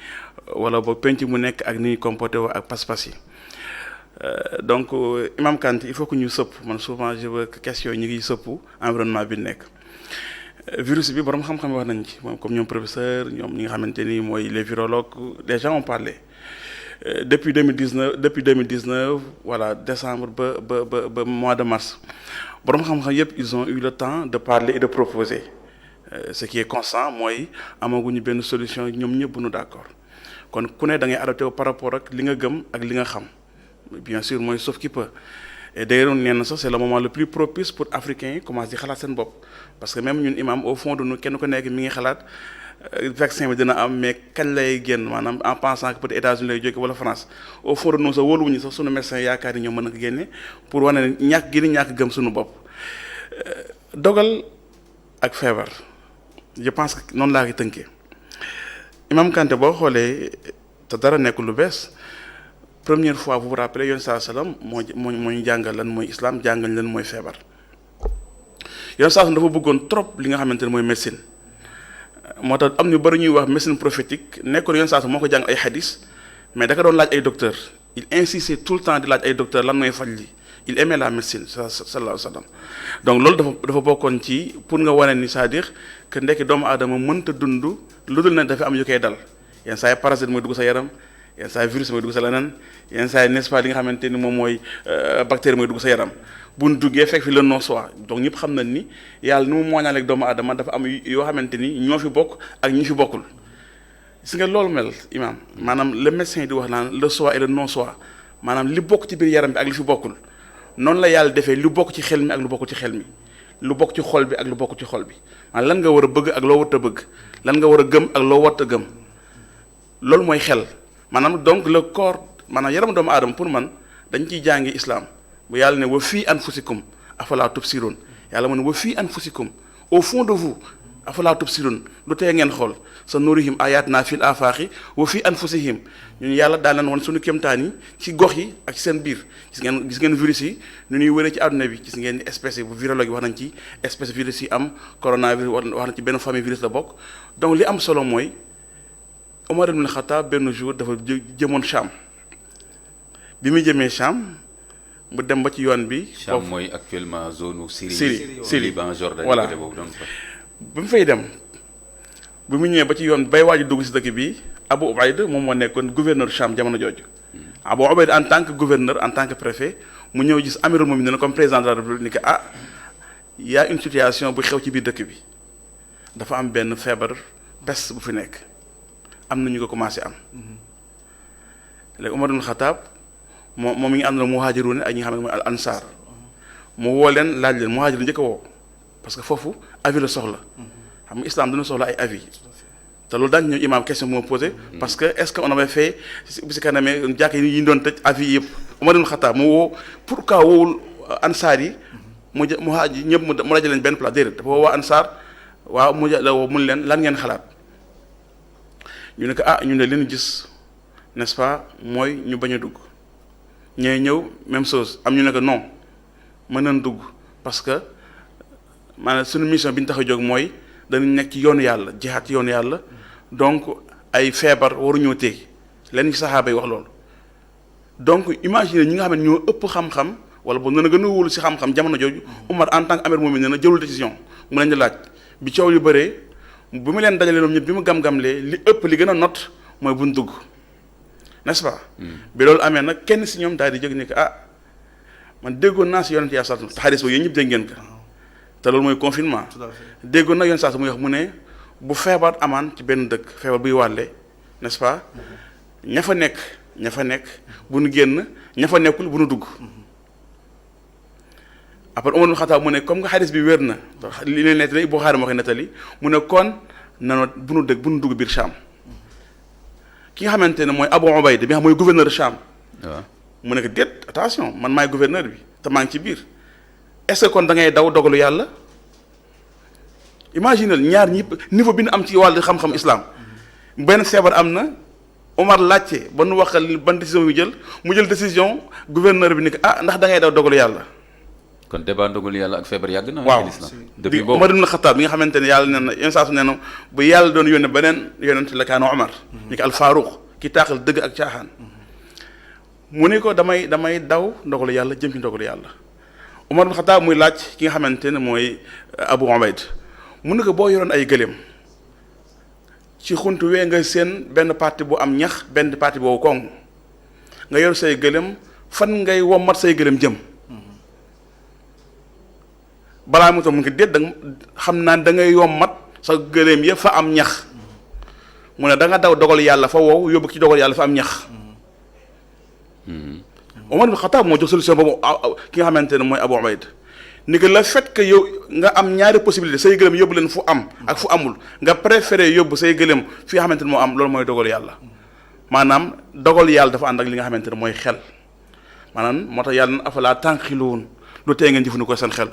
wala boog penc mu nekk ak ni ñuy comporté woo ak pas-pas yi donc imam Kanté il faut que ñu sëpp man souvent je veux que question yi ñu ngi sëpp environnement bi nekk virus bi borom xam-xam wax nañ ci moom comme ñoom professeur ñoom ñi nga xamante ni mooy les virologues les gens ont parlé depuis 2019 voilà décembre ba mois de mars borom xam-xam yëpp ils ont eu le temps de parler et de proposer ce qui est constant mooy amaguñu benn solution ñoom ñëpp nu d'accord kon ku ne da ngay adapté par rapport ak li nga gëm ak li nga xam bien sûr mooy sauf qui peut et d'ailleurs nee na sax c'est le moment le plus propice pour africains yi commencer di xalaat seen bopp parce que même ñun imam au fond de nous kenn ku nekk mi ngi xalaat vaccin bi dina am mais kañ lay génn maanaam en pensant que peut-être États-Unis lay jóge wala France au fond de nous sax wóoluwuñu sax sunu médecin yaakaar yi ñoom mën na ko génne pour wane ne ñàkk gi ni ñàkk gëm suñu bopp dogal ak feebar je pense que noonu laa koy tënkee imam Kanté boo xoolee te dara nekkul lu bees première fois vous vous rappelez yoon saa salaam moo ñu jàngal lan mooy islam jàngal lan mooy feebar yoon saa salaam dafa bëggoon trop li nga xamante ne mooy médecine moo tax am ñu bari ñuy wax médecine prophétique nekkul yoon saa salaam moo ko jàng ay hadis mais da ka doon laaj ay docteur il insistait tout le temps di laaj ay docteur lan mooy faj li il aimait la médecine sallallahu alayhi wa sallam donc loolu dafa bokkoon ci pour nga wane ni c'est-à-dire que ndekki doomu aadama mënta dund lu dul ne dafa am yu koy dal yenn saa yi parasite mooy dugg sa yaram yenn saa yi virus mooy dugg sa leneen yenn saa yi n'est-ce pas li nga xamante ni moom mooy bactérie mooy dugg sa yaram bu ñu duggee fekk fi le non soit donc ñëpp xam nañ ni yàlla ni mu mooñaaleeg doomu aadama dafa am yoo xamante ni ñoo fi bokk ak ñi fi bokkul gis nga loolu mel imam maanaam le médecin di wax naan le soi et le non soi maanaam li bokk ci biir yaram bi ak li fi bokkul noonu la yàlla defee lu bokk ci xel mi ak lu bokkul ci xel mi lu bokk ci xol bi ak lu bokkul ci xol bi maanaam lan nga war a bëgg ak loo warut a bëgg lan nga war a gëm ak loo warut a gëm loolu mooy xel maanaam donc le corps maanaam yaramu doomu aadama pour man dañ ciy jàngi islam bu yàlla ne wa fii anfusikum afala tubsirun yàlla mu ne wa fii anfusikum au fond de vous afala tubsirun lu tee ngeen xool sa nurihim ayatina fil afaqi wa fii anfusihim ñun yàlla daal leen woon suñu kéemtaan yi ci gox yi ak ci seen biir gis ngeen virus yi nu ñuy wëree ci àdduna bi gis ngeen espèce yi bu virologue yi wax nañ ci espèce virus yi am coronavirus wax nañ ci benn famille virus la bokk donc li am solo mooy Omar ibn Khattab benn jour dafa jëmoon Cham bi muy jëmee Cham mu dem ba ci yoon bi. Cham mooy actuellement zone Syrie Liban Jordanie voilà côté boobu donc. bi mu fay dem bi mu ñëwee ba ci yoon bay waaj a dugg si dëkk bi Abu Ubayd moom moo nekkoon gouverneur Cham jamono jooju. Abu Ubayd en tant que gouverneur en tant que préfet mu ñëw gis Amirul Mu'minin comme président de la République ni que y a une situation bu xew ci biir dëkk bi dafa am benn feebar peste bu fi nekk am na ñu ko commencé am. léegi Umar ibn Khattab moom mi ngi ànd na muhaajiruun ak ñi nga xam ne mooy al ansaar mu woo leen laaj leen muhaajir njëkk a woo parce que foofu avis la soxla xam nga islam dina soxla ay avis te loolu daañu ñëw imam question bu ma posé parce que est-ce que on avait fait bi si kanamee jàkk yi ñu doon tëj avis yëpp Umar ibn Khattab mu woo pourquoi woowul ansaar yi muhaajir ñëpp mu dajale leen benn place déedéet dafa woo waa ansaar waaw mu la woo mun leen lan ngeen xalaat ñu ne ko ñu ne leen gis n'est-ce pas mooy ñu bañ a dugg ñooy ñëw même chose am ñu ne que non mën nañ dugg parce que maanaam suñu mission bi ñu tax a jóg mooy dañu nekk ci yoonu yàlla jihaat ci yoonu yàlla donc ay feebar waruñoo téye leen ci saxaaba yi wax loolu donc imagine ñi nga xam ne ñoo ëpp xam-xam wala boobu na gën a wóolu si xam-xam jamono jooju Umar en tant que amir moom nee na jëlul décision mu leen di laaj bi coow yu bëree bu mu leen dajalee ñoom ñëpp bi mu gam-gamlee li ëpp li gën a not mooy buñ dugg n'est-ce pas. bi loolu amee nag kenn si ñoom daal di jóg ni que man déggoon naa si yonent yaa saa te xadis boobu yéen ñëpp dégg ngeen ko te loolu mooy confinement. déggoon na yonent saa muy wax mu ne bu feebar amaan ci benn dëkk feebar buy wàlle n'est-ce pas ña fa nekk bu nu génn ña fa nekkul bu nu dugg. après Umar ibn Khattab mu ne comme nga xadis bi wér na li leen nettali Buxaari moo koy nettali mu ne kon nano bu nu dugg biir Cham. ki nga xamante ne mooy Abu Ubayda bi nga xam mooy gouverneur Cham. waaw mu nekk déet attention man maay gouverneur bi te maa ngi ci biir est-ce que kon da ngay daw dogalu yàlla imagine ñaar ñëpp niveau bi nu am ci wàllu xam-xam islam benn feebar am na Omar laajte ba nu waxal ban décision mu jël décision gouverneur bi ni ko ndax da ngay daw dogalu yàlla. kon débat dogalu yàlla ak feebar yàgg na. waaw depuis boobu Omar ibn Khattab bi nga xamante ne yàlla nee na yenn saa su nee na bu yàlla doon yónnee beneen yonent la kaana Omar. ni ko al Faaruq ki taaxal dëgg ak caaxaan. mu ne ko damay daw ndogalu yàlla jëm ci ndogalu yàlla Umar ibn Khattab muy laaj ki nga xamante ne mooy Abu Ubayd mu ne ko boo yoroon ay gëléem ci xuntu wee nga seen benn parti bu am ñax benn parti boobu koŋ nga yor say gëléem fan ngay wommat say gëléem jëm balaa mu tax mu ngi déet da xam naa da ngay wommat sa gëléem yëpp fa am ñax mu ne da nga daw dogal yàlla fa wow yóbbu ci dogal yàlla fa am ñax. Omar ibn Khattab moo jox solution boobu ki nga xamante ne mooy Abu Ubayd ni que le fait que yow nga am ñaari possibilité say gëlëm yóbbu leen fu am ak fu amul nga préféré yóbbu say gëlëm fi nga xamante ne moo am loolu mooy dogal yàlla maanaam dogal yàlla dafa ànd ak li nga xamante ne mooy xel maanaam moo tax yàlla na afalaa tànqiluun lu tee ngeen jëfandikoo seen xel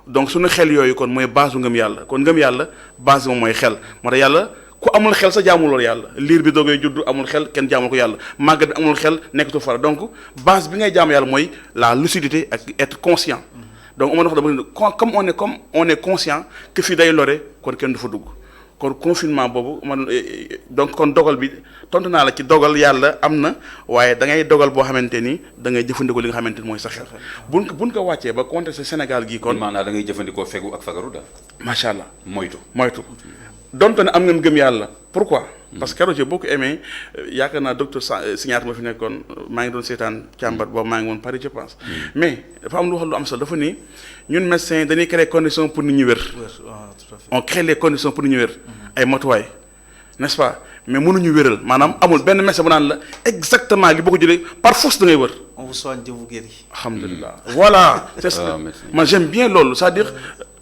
donc suñu xel yooyu kon mooy base bu ngëm yàlla kon ngëm yàlla base moom mooy xel moo tax yàlla ku amul xel sa jaamuloo yàlla liir bi doogay juddu amul xel kenn jaamul ko yàlla màggat bi amul xel nekkatu fara donc base bi ngay jaamu yàlla mooy la lucidité ak être conscient donc on a comme on est conscient que fii day lore kon kenn du fa dugg kon confinement boobu donc kon dogal bi tontu naa la ci dogal yàlla am na waaye da ngay dogal boo xamante ni da ngay jëfandikoo li nga xamante ni mooy sa xel buñ ko wàccee ba contexte Sénégal gii kon maanaam da ngay jëfandikoo fegu ak fagaru daal macha allah moytu donte ne am ngeen gëm yàlla pourquoi parce que keroog j'ai beaucoup aimé yaakaar naa docteur Signaat moo fi nekkoon maa ngi doon seetaan càmbar boobu maa ngi woon Paris je pense mais dafa am lu wax lu am solo dafa ni ñun médecins dañuy créer conditions pour nit ñi wér on crée les conditions pour nit ñi wér ay matuwaay n'est-ce pas mais mënuñu wéral maanaam amul benn message bu naan la exactement li boo ko jëlee par force da ngay wër. on vous soigne, Dieu vous guérit. alhamdulilah voilà c'est ça. man j'aime bien loolu c'est-à-dire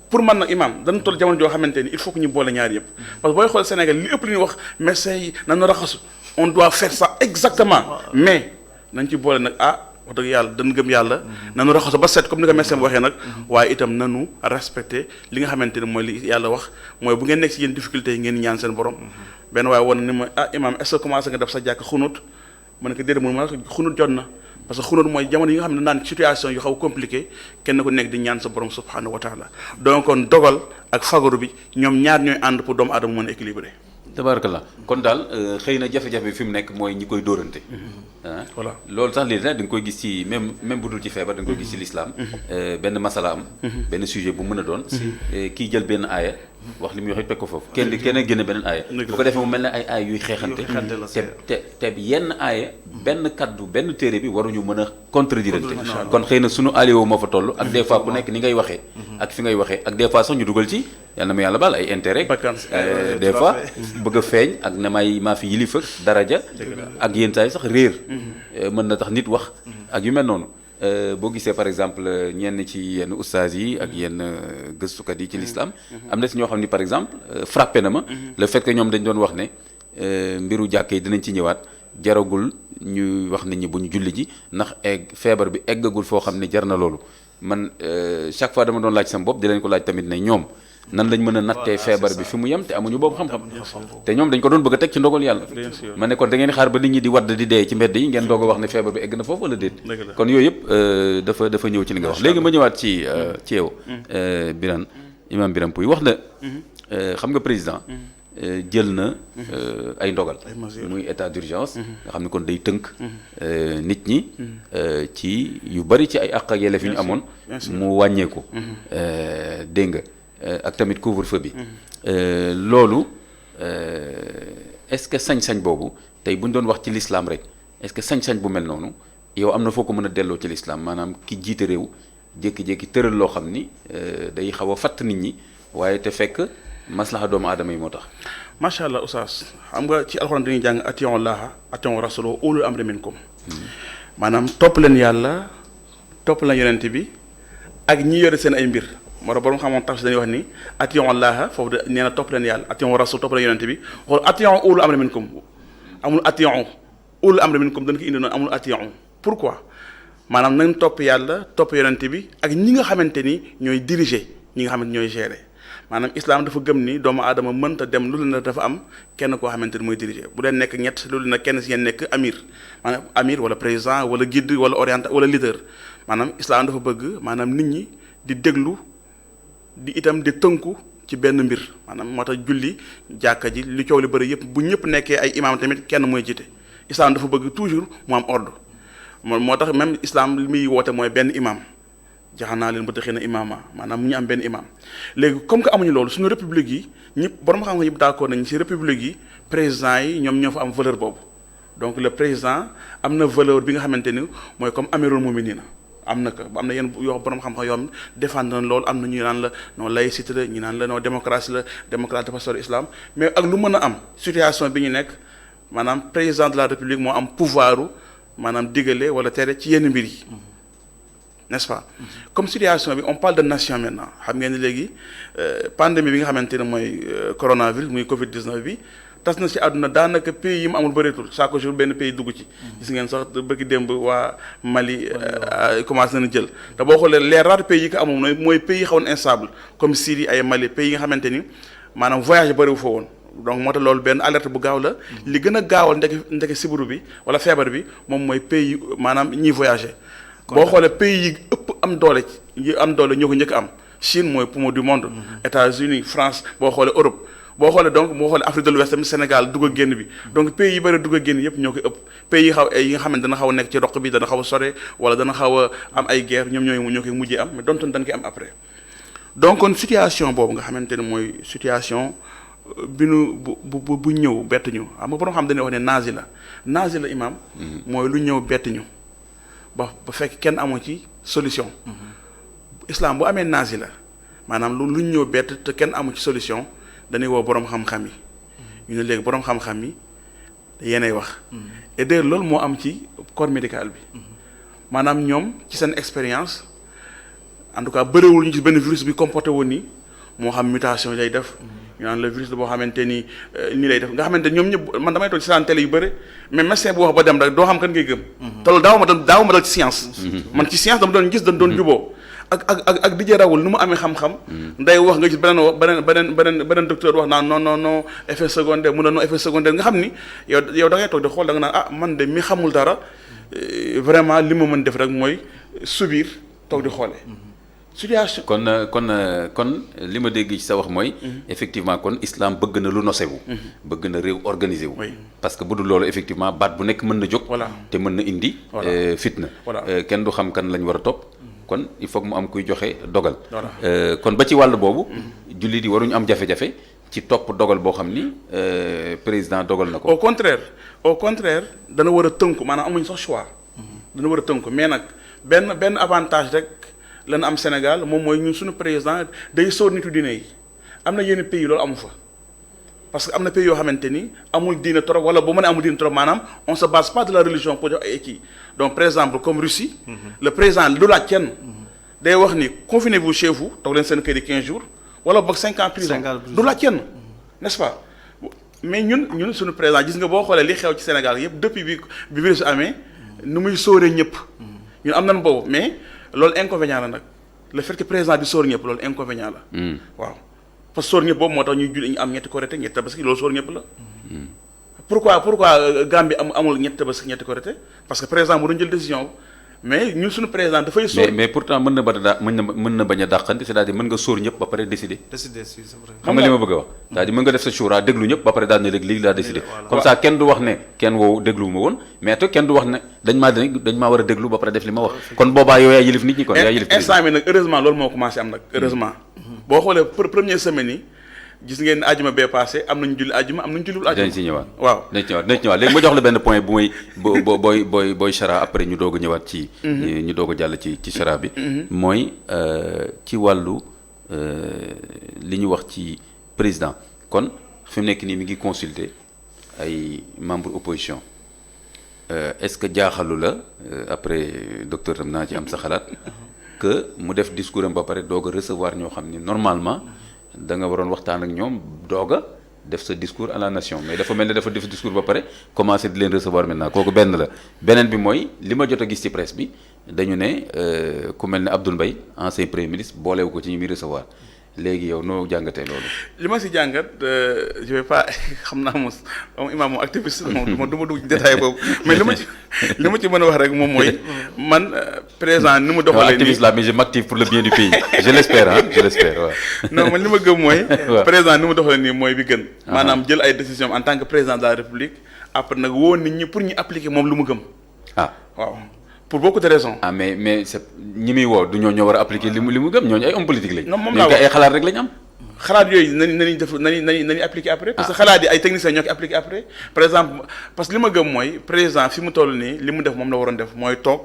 pour man nag imam dañu toll jamono joo xamante ni il faut que ñu boole ñaar yëpp parce que booy xool Sénégal li ëpp li ñuy wax médecins yi nañu raxasu on doit faire ça exactement mais nañ ci boole nag wax dëgg yàlla dañu gëm yàlla nanu raxasu ba set comme ni ko médecin bi waxee nag waaye itam nanu respecté li nga xamante ne mooy li yàlla wax mooy bu ngeen nekk si yéen difficulté yi ngeen ñaan seen borom benn waaye woon ni ma imam est-ce que commencé nga def sa jàkk xunut ma ne ko déedéet ma xunut jot na parce que xunut mooy jamono yi nga xam ne naan situation yu xaw compliqué kenn ku nekk di ñaan sa borom subhanahu wa taala donc kon dogal ak fagaru bi ñoom ñaar ñooy ànd pour doomu aadama mën a équilibré. tabarakallah kon daal xëy na jafe-jafe bi fi mu nekk mooy ñi koy dóorante. voilà loolu sax léegi nag da nga koy gis ci même bu dul ci feebar da nga koy gis ci l'islam. benn masala am. benn sujet bu mën a doon. kii jël benn aaya wax li muy wax it teg ko foofu. kenn génne beneen aaya. bu ko defee mu mel ne ay aaya yuy xeexante. te yenn aaya benn kaddu benn téere bi waruñu mën a contredire. kon xëy na sunu alio moo fa toll ak des fois ku nekk ni ngay waxee. ak fi ngay waxee ak des fois sax ñu dugal ci yàlla na ma yàlla baal ay intérêt. des fois bëgg a feeñ ak ne maa fi yilifa daraja ak yenn saa yi sax réer. mën na tax nit wax ak yu mel noonu boo gisee par exemple ñenn ci yenn ustaas yi ak yenn gëstukat yi ci l'islam am na si ñoo xam ni par exemple frappé na ma le fait que ñoom dañ doon wax ne mbiru jàkk yi dinañ ci ñëwaat jaragul ñuy wax nit ñi bu ñu julli ji ndax feebar bi eggagul foo xam ne jar na loolu man chaque fois dama doon laaj sama bopp di leen ko laaj tamit ne ñoom nan lañ mën a nattee feebar bi fi mu yem te amuñu boobu xam-xam te ñoom dañ ko doon bëgg a teg ci ndogal yàlla ma ne kon da ngeen xaar ba nit ñi di wadd di dee ci mbedd yi ngeen doog a wax ne feebar bi egg na foofu wala déet kon yooyu yëpp dafa ñëw ci li nga wax léegi ma ñëwaat ci yow Birane imam Birane Pouye wax na xam nga président jël na ay ndogal muy état d'urgence nga xam ne kon day tënk nit ñi ci yu bari ci ay àq ak yelleef yu ñu amoon mu wàññeeku dégg nga ak tamit couvre-feu bi loolu est-ce que sañ-sañ boobu tey bu ñu doon wax ci l'islam rek est-ce que sañ-sañ bu mel noonu yow am na foo ko mën a delloo ci l'islam maanaam ki jiite réew jékki-jékki tëral loo xam ni day xaw a fatt nit ñi waaye te fekk maslaha doomu aadama yi moo tax. macha allah oustaz xam nga ci alxuraan dañuy jàng atiiwu llaaha atiiwu rasuulahu ulul amri minkum maanaam topp leen yàlla topp leen yonent bi ak ñi yore seen ay mbir. moo tax borom xam-xam tax dañuy wax ni atiiwu llaaha foofu de nee na topp leen yàlla atiiwu rasuul topp leen yonent bi xool atiiwu ulul amri minkum amul atiiwu ulul amri minkum dañ ko indi noonu amul atiiwu pourquoi maanaam nañ topp yàlla topp yonent bi ak ñi nga xamante ni ñooy diriger ñi nga xamante ñooy gérer. maanaam islam dafa gëm ni doomu aadama mënta dem lu na dafa am kenn koo xamante ni mooy diriger bu leen nekk ñett loolu na kenn si ngeen nekk amir maanaam amir wala président wala guide wala orienté wala leader maanaam islam dafa bëgg maanaam nit ñi di déglu di itam di tënku ci benn mbir maanaam moo tax julli jàkka ji li coow li bëri yëpp bu ñëpp nekkee ay imam tamit kenn mooy jiite islam dafa bëgg toujours mu am ordre moo tax même islam li muy woote mooy benn imam jaxan naa leen ba taxee na imaama maanaam mu ñu am benn imam léegi comme que amuñu loolu suñu république yi ñëpp borom xam-xam yëpp d'accord nañ ci république yi président yi ñoom ñoo fa am valeur boobu donc le président am na valeur bi nga xamante ni mooy comme amirul mu'minin am na ko am na yenn yoo borom xam-xam yoo xam défendre na loolu am na ñu naan la non laïcité la ñu naan la non démocratie la démocratie dafa sori islam mais ak lu mën a am situation bi ñu nekk maanaam président de la république moo am pouvoiru maanaam digale wala tere ci yenn mbir yi. n'est-ce pas comme situation bi on parle de nation maintenant xam ngeen ni léegi pandémie bi nga xamante ne mooy coronavirus muy Covid 19 bi tas na ci àdduna daanaka pays yi mu amul bëreetul chaque jour benn pays dugg ci. gis ngeen sax bëgg démb waa Mali commencé nañu jël te boo xoolee les rares pays yi ko amul mooy pays yi xawoon instable comme Syrie ay Mali pays yi nga xamante ni maanaam voyage bëriwu fa woon. donc moo tax loolu benn alerte bu gaaw la li gën a gaawal ndeke sibiru bi wala feebar bi moom mooy pays maanaam ñiy voyager. boo xoolee pays yi ëpp am doole ñoo ko njëkk am Chine mooy poumon du monde. États-Unis France boo xoolee Europe boo xoolee donc boo xoolee Afrique de l'Ouest tamit Sénégal dugg a génn bi donc pays yi bëri dugg a génn yëpp ñoo ko ëpp pays yi nga xam ne dana xaw a nekk ci roq bi dana xaw a sore wala dana xaw a am ay guerre ñoom ñoo koy mujjee am mais dontoon dañ koy am après donc kon situation boobu nga xamante ne mooy situation bi nu bu ñëw bett ñu xam nga borom xam dañuy wax ne nazi la imam mooy lu ñëw bett ñu ba fekk kenn amoo ci solution islam bu amee nazi la maanaam lu ñëw bett te kenn amu ci solution dañuy woo borom xam-xam yi ñu ne léegi borom xam-xam yi yéenay wax. et d'ailleurs loolu moo am ci corps médical bi maanaam ñoom ci seen expérience en tout cas bëriwul ñu ci benn virus bi comporté woon nii moo xam mutation yi lay def. ñu naan le virus boo xamante ni nii lay def nga xamante ñoom ñëpp man damay toog ci seen télé yu bëri mais médecin bu wax ba dem rek doo xam kan ngay gëm. te loolu daaw ma dal ci science. man ci science dama doon gis dañ doon juboo ak DJ Raoul nu mu amee xam-xam. day wax nga gis beneen docteur wax naan non effet secondaire mu ne non effet secondaire nga xam ni yow da ngay toog di xool da nga naan man de mi xamul dara vraiment li ma mën def rek mooy subir toog di xoolee. situation kon li ma dégg ci sa wax mooy. effectivement kon islam bëgg na lu nosewu. bëgg na réew organisé wu. parce que bu dul loolu effectivement baat bu nekk mën na jóg. te mën na indi. fitna. kenn du xam kan lañ war a topp. kon il faut que mu am kuy joxe dogal. kon ba ci wàll boobu. jullit yi waruñu am jafe-jafe ci topp dogal boo xam ni président dogal na ko. au contraire dana war a tënku maanaam amuñ sax choix. dana war a tënku mais nag benn avantage rek. lan am Sénégal moom mooy ñun suñu président day sóor nitu diine yi am na yenn pays loolu amu fa parce que am na pays yoo xamante ni amul diine trop wala bu mën a amul diine trop maanaam on se base pas de la religion pour jox ay kii donc par exemple comme Russie le président du laaj kenn day wax ni confinez-vous chez vous toog leen seen kër yi 15 jours wala boog 5 ans prison du laaj kenn n'est-ce pas mais ñun suñu président gis nga boo xoolee li xew ci Sénégal yëpp depuis bi virus amee nu muy sóoree ñëpp ñun am nañ boobu mais loolu inconvénient la nag le fait que président di sóor ñëpp loolu inconvénient la. waaw parce que sóor ñëpp boobu moo tax ñuy julli ñu am ñetti korité ñetti tabaski loolu sóor ñëpp la. pourquoi Gambie amul ñetti tabaski ñetti korité parce que président mu doon jël décision mais ñun suñu président dafay sóor. mais pourtant mën na bañ a dàqante c'est-à-dire mën nga sóor ñëpp ba pare décider. décider si c'est vrai. xam nga li ma bëgg a wax. c'est-à-dire mën nga def sa shura déglu ñëpp ba pare daal ne léegi lii laa décider. comme ça kenn du wax ne kenn woo déglu ma woon mais te kenn du wax ne dañ maa war a déglu ba pare def li ma wax. kon boobaa yow yaa yilif nit ñi kon yaa yilif. instant bi nag heureusement loolu moo commencé am nag heureusement. boo xoolee première semaine yi gis ngeen ne ajuma bee passé am nañu julli ajuma am nañu julliwul ajuma. dañ ci ñëwaat waaw dañ ci ñëwaat léegi ma jox la benn point bu may booy chara après ñu doog a ñëwaat ci. ñu doog a jàll ci chara bi. mooy ci wàllu li ñu wax ci président kon fi mu nekk nii mi ngi consulter ay membres opposition est-ce que jaaxalu la après docteur tam naa ci am sa xalaat que mu def discours am ba pare doog a recevoir ñoo xam ni normalement. da nga waroon waxtaan ak ñoom doog a def sa discours à la nation mais dafa mel ne dafa def discours ba pare commencer di leen recevoir maintenant kooku benn la beneen bi mooy li ma jot a gis ci presse bi dañu ne ku mel ne Abdoul Mbaye ancien premier ministre boolewu ko ci ñi muy recevoir léegi yow noo jàngatee loolu. li ma si jàngat je vais pas xam naa moom imaam moom activiste moom du ma dugg ci détail boobu mais li ma ci mën a wax rek moom mooy man président ni mu doxalee nii activiste là mais je m'active pour le bien du pays je l'espère waaw. non man li ma gëm mooy. président ni mu doxalee nii mooy bi gën. maanaam jël ay décisions en tant que président de la république après nag woo nit ñi pour ñu appliquer moom lu mu gëm. waaw. pour beaucoup de raisons. mais c'est ñi muy woo du ñoo war a appliquer li mu gëm ñooñu ay homme politique lañ. non moom laa wax ay xalaat rek lañ am. xalaat yooyu nañu appliquer après. parce que xalaat yi ay techniciens ñoo ko appliquer après. par exemple parce que li ma gëm mooy président fi mu toll nii li mu def moom la waroon def mooy toog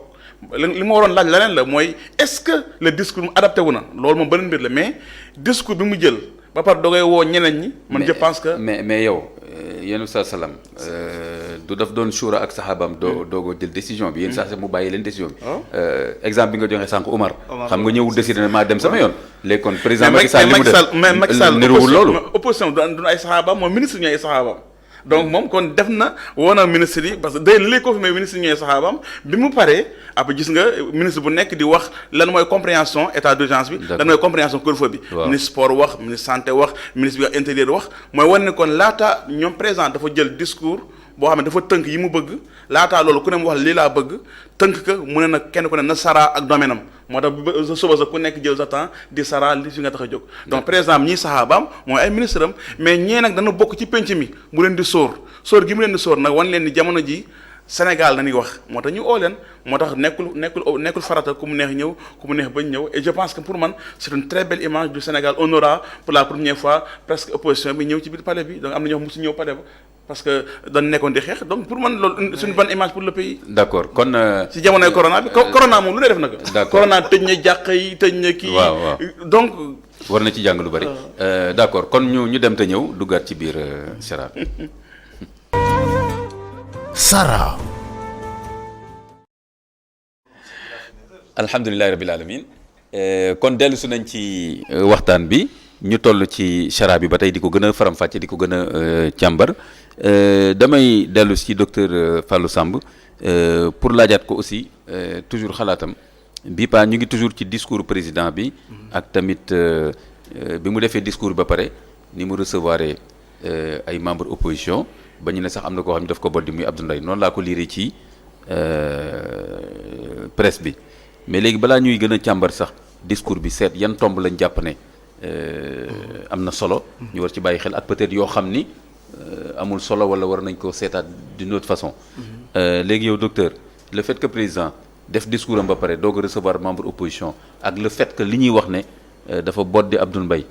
li ma waroon laaj leneen la mooy est-ce que le discours mu adapté wu na loolu moom beneen mbir la mais discours bi mu jël ba pare doogay woo ñeneen ñi. man je pense que mais yow yéen sa salaam du daf doon shura ak saxaabam doogo jël décision bi yéen saa mu bàyyi leen décision bi. exemple bi nga joxe sànq Umar. xam nga ñëwul décider ne maa dem sama yoon. léegi kon président Macky Sall li mu def mais Macky Sall niruwul loolu. opposition du ay saxaabam moom ministre ñooy ay saxaabam. donc moom kon def na woo na ministre yi parce que day li lay confirmer ministre ñooy saxaabam bi mu paree après gis nga ministre bu nekk di wax lan mooy compréhension état d'urgence bi. lan mooy compréhension couvre-feu bi. ministre sport wax ministre santé wax ministre bi intérieur wax mooy wan ne kon laata ñoom président dafa jël discours boo xam ne dafa tënk yi mu bëgg laataa loolu ku ne mu wax lii laa bëgg tënk ka mu ne nag kenn ku ne na saraa ak domaine am moo tax ba suba sa ku nekk jël sa temps di saraa li fi nga tax a jóg. donc par exemple ñii saxaabaam mooy ay ministre am mais ñee nag dana bokk ci penc mi mu leen di sóor gi mu leen di sóor nag wan leen ni jamono ji Sénégal nañuy wax moo tax ñu oo leen moo tax nekkul farata ku mu neex ñëw ku mu neex bañ ñëw et je pense que pour man c'est une très belle image du Sénégal on aura pour la première fois presque opposition bi ñëw ci biir palais bi donc am na ñoo xam musu ñëw palais ba parce que dañ nekkoon di xeex donc pour man loolu c'est une bonne image pour le pays. d'accord kon. ci jamonoy corona bi corona moom lu ne def na ko. d'accord corona tëj na jàq yi tëj na kii. waaw donc. war na ci jàng lu bari. d'accord kon ñu dem te ñëw duggaat ci biir Chara. Sara. alhamdulilahi rabil alamin kon dellu su nañ ci waxtaan bi ñu toll ci chara bi ba tey di ko gën a faram-fàcce di ko gën a càmbar damay dellu ci docteur Fallou Samb pour laajaat ko aussi toujours xalaatam bi pa ñu ngi toujours ci discours président bi ak tamit bi mu defee discours ba pare ni mu recevoir ay membre opposition ba ñu ne sax am na koo xam ne daf ko boddi muy Abdou Ndeye noonu laa ko liiree ci presse bi mais léegi balaa ñuy gën a càmbar sax discours bi seet yan tomb lañ jàpp ne am na solo ñu war ci bàyyi xel ak peut-être yoo xam ni amul solo wala war nañ ko seetaat d'une autre façon léegi yow docteur le fait que président def discours am ba pare doog a recevoir membre opposition ak le fait que li ñuy wax ne dafa boddi Abdoul Mbaye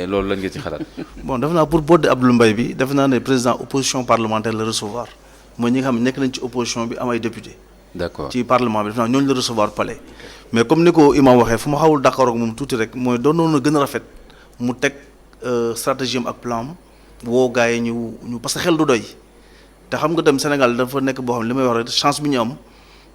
loolu lañ nga ci xalaat. bon def naa pour boddi Abdoul Mbaye bi def naa ne président opposition parlementaire la recevoir mooy ñi nga xam ne nekk nañ ci opposition bi am ay député d'accord ci parlement bi def naa ñooñu la recevoir palais mais comme ni ko imam waxee fu ma xawul d'accord ak moom tuuti rek mooy doonoon na gën a rafet mu teg stratégie am ak plan am woo gars yi ñu parce que xel du doy te xam nga dem Sénégal dafa nekk boo xam ne li may wax rek chance bi ñu am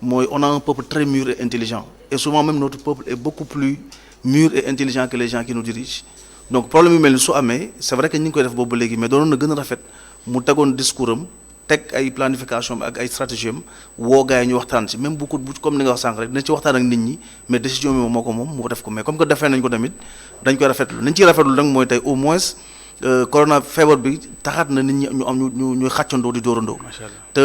mooy on a un peuple très mûr et intelligent et souvent même notre peuple est beaucoup plus mûr et intelligent que les gens qui nous dirigent donc problème yu mel ni su amee c'est vrai que ñu ngi koy def boobu ba léegi mais doonoon na gën a rafet mu tegoon discours am teg ay planification bi ak ay stratégie am woo gars yi ñu waxtaan ci même bu comme ni nga wax sànq rek dina ci waxtaan ak nit ñi mais décision bi moom moo ko moom mu def ko mais comme que defee nañ ko tamit dañ koy rafetlu nañ ciy rafetlu nag mooy tey au moins corona feebar bi taxaat na nit ñi ñu am ñuy xàccandoo di dóorandoo te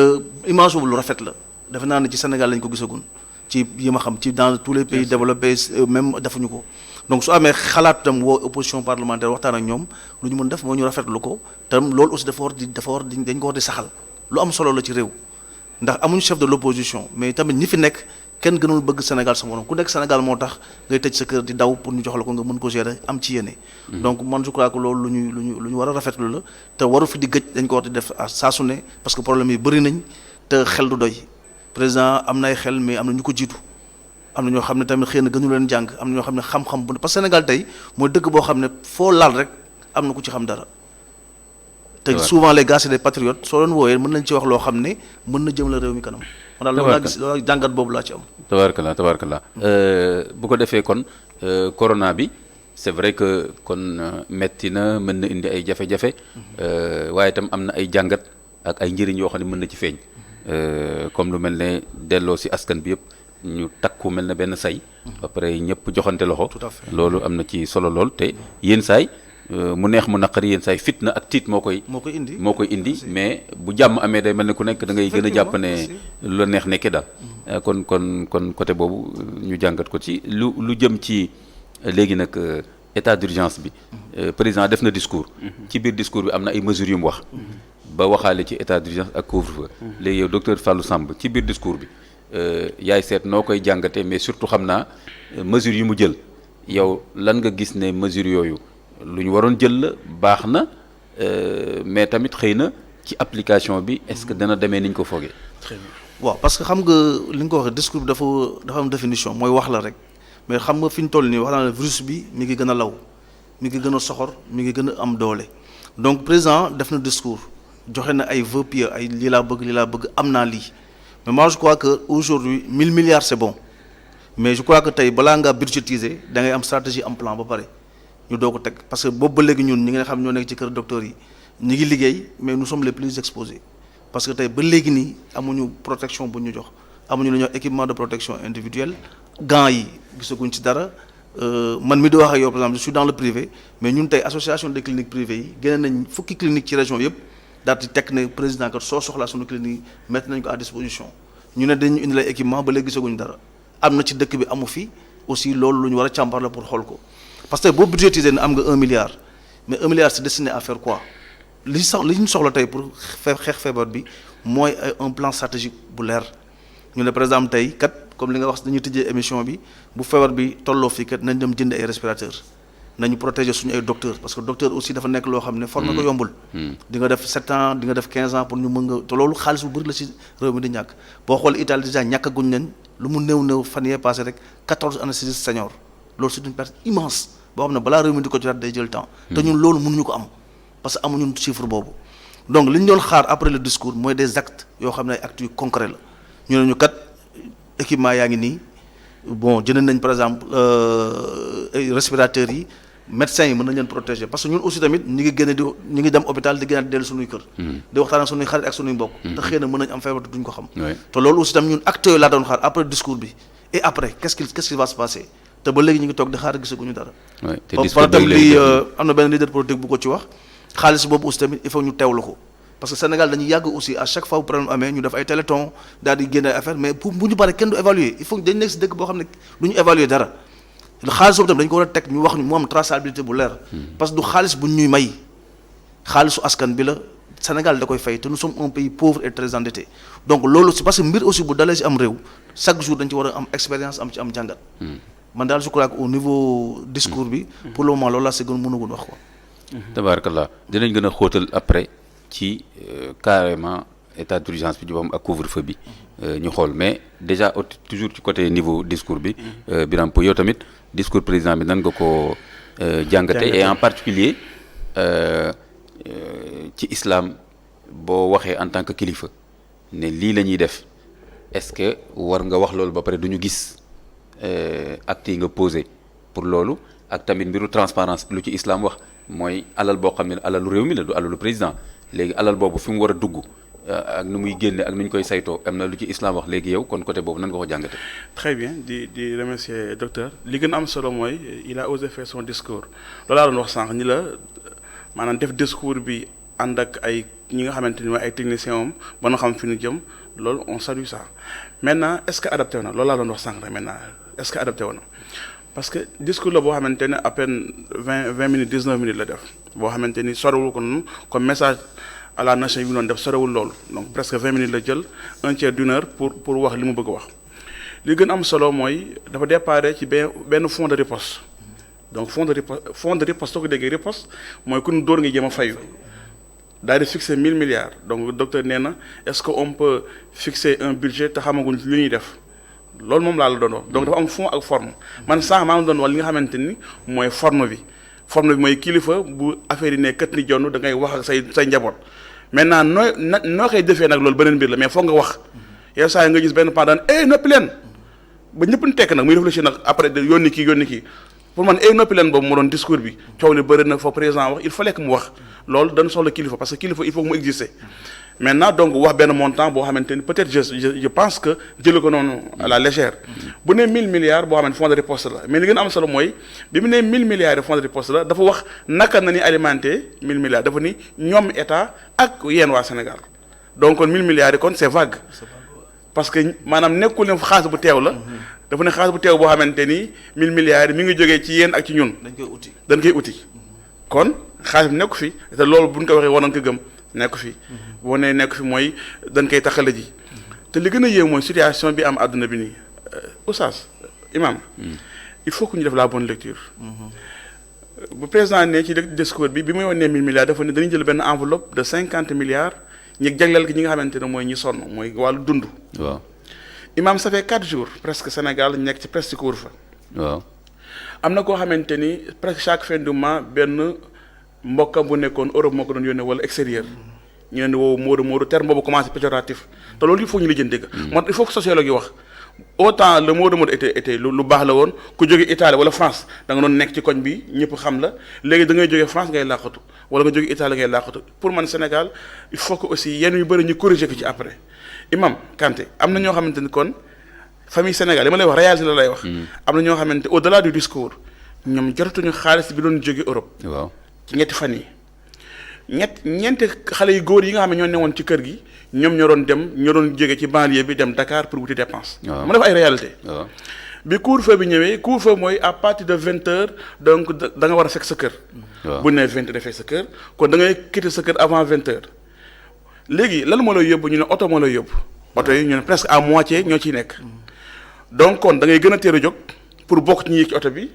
image boobu lu rafet la defe naa ne ci Sénégal lañ ko gisagun ci yi ma xam ci dans tous les pays développés même defuñu ko donc su amee xalaat tam woo opposition parlementaire waxtaan ak ñoom lu ñu mën def moo ñu rafetlu ko tam loolu aussi dafa war di dañ ko war di saxal lu am solo la ci réew ndax amuñu chef de l'opposition mais tamit ñi fi nekk kenn gënul bëgg Sénégal sa morom ku nekk Sénégal moo tax ngay tëj sa kër di daw pour ñu jox la ko nga mën ko gérer am ci yéene donc man je crois que loolu lu ñu war a rafetlu la te waru fi di gëj dañ ko war di def saa su ne parce que problème yi bëri nañ te xel du doy président am na ay xel mais am na ñu ko jiitu am na ñoo xam ne tamit xëy na gënu leen jàng am na ñoo xam ne xam-xam bu parce que Sénégal tey mooy dëkk boo xam ne foo laal rek am na ku ci xam dara te souvent les gars c'est des patriotes soo leen wooyee mën nañ ci wax loo xam ne mën na jëm la réew mi kanam man daal loolu laa gis loolu jàngat boobu laa ci am tabaarkalla bu ko defee kon corona bi c'est vrai que kon metti na mën na indi ay jafe-jafe waaye itam am na ay jàngat ak ay njëriñ yoo xam ne mën na ci feeñ comme lu mel ne delloo si askan bi yëpp ñu takku mel na benn say ba pare ñëpp joxante loxo loolu am na ci solo lool te yenn saay mu neex mu naqari yenn saay fitna ak tiit moo koy indi mais bu jàmm amee day mel ne ku nekk da ngay gën a jàpp ne lu la neex nekkee daal kon côté boobu ñu jàngat ko ci lu jëm ci léegi nag état d'urgence bi président def na discours ci biir discours bi am na ay mesures yu mu wax ba waxaale ci état d'urgence ak couvre-feu léegi yow docteur Fallou Samb ci biir discours bi yaay seet noo koy jàngatee mais surtout xam naa mesures yu mu jël yow lan nga gis ne mesures yooyu lu ñu waroon jël la baax na mais tamit xëy na ci application bi est-ce que dana demee ni ñu ko foogee. très bien waaw parce que xam nga li nga ko waxee discours bi dafa am définition mooy wax la rek mais xam nga fi ñu toll nii wax naa ne virus bi mi ngi gën a law mi ngi gën a soxor mi ngi gën a am doole donc président def na discours joxe na ay vœux pieux ay lii laa bëgg am naa lii mais moi je crois que aujourd'hui 1000 milliards c'est bon mais je crois que tey balaa nga budgétiser da ngay am stratégie am plan ba pare ñu doo ko teg parce que boobu ba léegi ñun ñi nga xam ñoo nekk ci kër docteur yi ñi ngi liggéey mais nous sommes les plus exposés parce que tey ba léegi nii amuñu protection bu ñu jox amuñu lu ñuy wax équipement de protection individuelle gants yi gisaguñ ci dara man mi di wax ak yow par exemple je suis dans le privé mais ñun tey association des cliniques privées yi génne nañ fukki clinique ci région yëpp daal di teg ne président kat soo soxlaa suñu clinique mettre nañ ko à disposition ñu ne dañu indi lay équipement ba léegi gisaguñ dara am na ci dëkk bi amu fi aussi loolu lu ñu war a càmbar la pour xool ko parce que boo budgétisé ne am nga 1 milliard mais 1 milliard c'est destiné à faire quoi li ñu soxla tey pour xeex feebar bi mooy un plan stratégique bu leer ñu ne par exemple tey kat comme li nga wax dañuy tëjee émission bi bu feebar bi tolloo fii kat nañ dem jënd ay respirateurs nañu protéger suñu ay docteurs parce que docteur aussi dafa nekk loo xam ne former ko yombul di nga def 7 ans di nga def 15 ans pour ñu mën nga te loolu xaalis bu bëri la ci réew mi di ñàkk boo xool Italie déjà ñàkkaguñ leen lu mu néew fan yee passé rek 14 anesthésistes seniors loolu c'est une perte immense boo xam ne balaa réew mi di ko jotaat day jël temps te ñun loolu mënuñu ko am parce que amuñu chiffre boobu donc li ñu doon xaar après le discours mooy des actes yoo xam ne ay actes yu concret la ñu ne ñu kat équipement yaa ngi nii bon jënd nañ par exemple ay respirateurs yi médecins yi mën nañ leen protéger parce que ñun aussi tamit ñu ngi dem hôpital di gën a dellu suñuy kër di waxtaan ak suñuy xarit ak suñuy mbokk te xëy na mën nañ am feebar te duñ ko xam te loolu aussi tamit ñun acteurs yooyu laa doon xaar après discours bi et après qu'est-ce qui va se passer te ba léegi ñu ngi toog di xaar gisaguñu dara par tam li am na benn leader politique bu ko ci wax xaalis boobu aussi tamit il faut ñu teewlu ko parce que Sénégal dañuy yàgg aussi à chaque fois bu problème amee ñu def ay téléthon daal di génne ay affaire mais pour bu ñu paree kenn du évaluer il faut dañ nekk si dëkk boo xam ne du ñu évaluer dara xaalis boobu tamit dañu ko war a teg ñu wax ñu mu am traçabilité bu leer parce que du xaalis bu ñuy may xaalisu askan bi la Sénégal da koy fay te nous sommes un pays pauvre et très endetté donc loolu c'est parce que mbir aussi bu dalee si am réew chaque jour dañ ci war a am expérience am ci am jàngat man daal je crois que au niveau discours bi pour le moment loolu laa si gën mënagul wax quoi tabarakallah dinañ gën a xóotal après ci carrément état d'urgence bi jubam ak couvre-feu bi ñu xool mais déjà toujours ci côté niveau discours bi Birame Pouye yow tamit discours président bi nan nga ko jàngate et en particulier ci islam boo waxee en tant que kilifa ne lii la ñuy def est-ce que war nga wax loolu ba pare du ñu gis actes yi nga posé pour loolu ak tamit mbiru transparence lu ci islam wax mooy alal boo xam ne alalu réew mi la du alalu président léegi alal boobu fi mu war a dugg ak nu muy génne ak nu ñu koy saytoo am na lu ci islam wax léegi yow kon côté boobu nan nga ko jàngate très bien di remercier docteur li gën a am solo mooy il a osé faire son discours loolu laa doon wax sànq ni la maanaam def discours bi ànd ak ay ñi nga xamante ni mooy ay techniciens am ba nga xam fi ñu jëm loolu on salue ça maintenant est-ce que adapté wu na loolu laa doon wax sànq rek maintenant est-ce que adapté wu na parce que discours la boo xamante ne à peine 20 minutes 19 minutes la def boo xamante ni sorewul ko noonu comme message à la nation yi mu doon def sorewul loolu donc presque 20 minutes la jël un tiers d'une heure pour wax li mu bëgg a wax li gën am solo mooy dafa déparé ci benn fonds de riposte donc fonds de riposte soo ko déggee riposte mooy ku ñu dóor nga jéem a fayu daal di fixer 1000 milliards donc docteur nee na est-ce que on peut fixer un budget te xamaguñ li ñuy def loolu moom laa la doon wax donc dafa am fond ak forme man sànq maa ngi doon wax li nga xamante ni mooy forme bi mooy kilifa bu affaire yi ne kët ni jonn da ngay wax ak say njaboot maintenant noo koy defee nag loolu beneen mbir la mais foog nga wax yow saa yi nga gis benn pendant noppi leen ba ñëpp ñu tekk nag muy réfléchir nag après de yónni kii pour man noppi leen boobu moo doon discours bi coow li bëri na fa président wax il fallait que mu wax loolu dañu soxla kilifa parce que kilifa il faut que mu exister maintenant donc wax benn montant boo xamante ni peut-être je pense que jëlee ko noonu à la légère bu ne 1000 milliards boo xamante fonds de riposte la mais li gën a am solo mooy bi mu ne 1000 milliards de fonds de riposte la dafa wax naka na ni alimenter 1000 milliards dafa ni ñoom état ak yéen waa Sénégal donc kon 1000 milliards yi kon c'est vague parce que maanaam nekkul ne xaalis bu teew la dafa ne xaalis bu teew boo xamante ni 1000 milliards yi mi ngi jógee ci yéen ak ci ñun dañ koy uti kon xaalis bi nekku fi te loolu buñ ko waxee war nañ ko gëm nekk fi boo nee nekk fi mooy dañ koy taxale ji te li gën a yéem mooy situation bi am àdduna bi nii oustaz imam il faut que ñu def la bonne lecture bu président ne ci discours bi muy wane 1000 milliards dafa ne dañuy jël benn enveloppe de 50 milliards ñu jagleel ki ñi nga xamante ne mooy ñi sonn mooy wàllu dund waaw imam ça fait 4 jours presque Sénégal ñu nekk ci presque couvre-feu waaw am na koo xamante ni presque chaque fin du mois benn mbokkam bu nekkoon Europe moo ko doon yónnee wala extérieur ñu leen di woowu Moodu terme boobu commencé péjoratif te loolu il faut ñu lijjanti ko. moo il faut que sociologue yi wax autant le Moodu était lu baax la woon ku jóge Italie wala France da nga doon nekk ci koñ bi ñëpp xam la léegi da ngay jógee France ngay làqatu wala nga jóge Italie ngay làqatu pour man Sénégal il faut que aussi yenn yu bëri ñu corriger ko ci après Imam Kanté am na ñoo xamante ni kon famille Sénégal li ma lay wax réalité la lay wax. am na ñoo xamante au-delà du discours ñoom jotatuñu xaalis bi doon jóge Europe. waaw ci ñetti fan yi ñeenti xale yu góor yi nga xam ne ñoo newoon ci kër gi ñoom ñoo doon jóge ci banlieue bi dem Dakar pour wuti dépense. waaw ma def ay réalité bi couvre-feu bi ñëwee couvre-feu mooy à partir de 20h donc da nga war a fekk sa kër. bu nee 20 defee sa kër kon da ngay quitter sa kër avant 20h léegi lan moo lay yóbbu ñu ne oto moo lay yóbbu. oto yi ñu ne presque à moitié ñoo ciy nekk. donc kon da ngay gën a teel a jóg pour bokk ci ñi yéeg ci oto bi.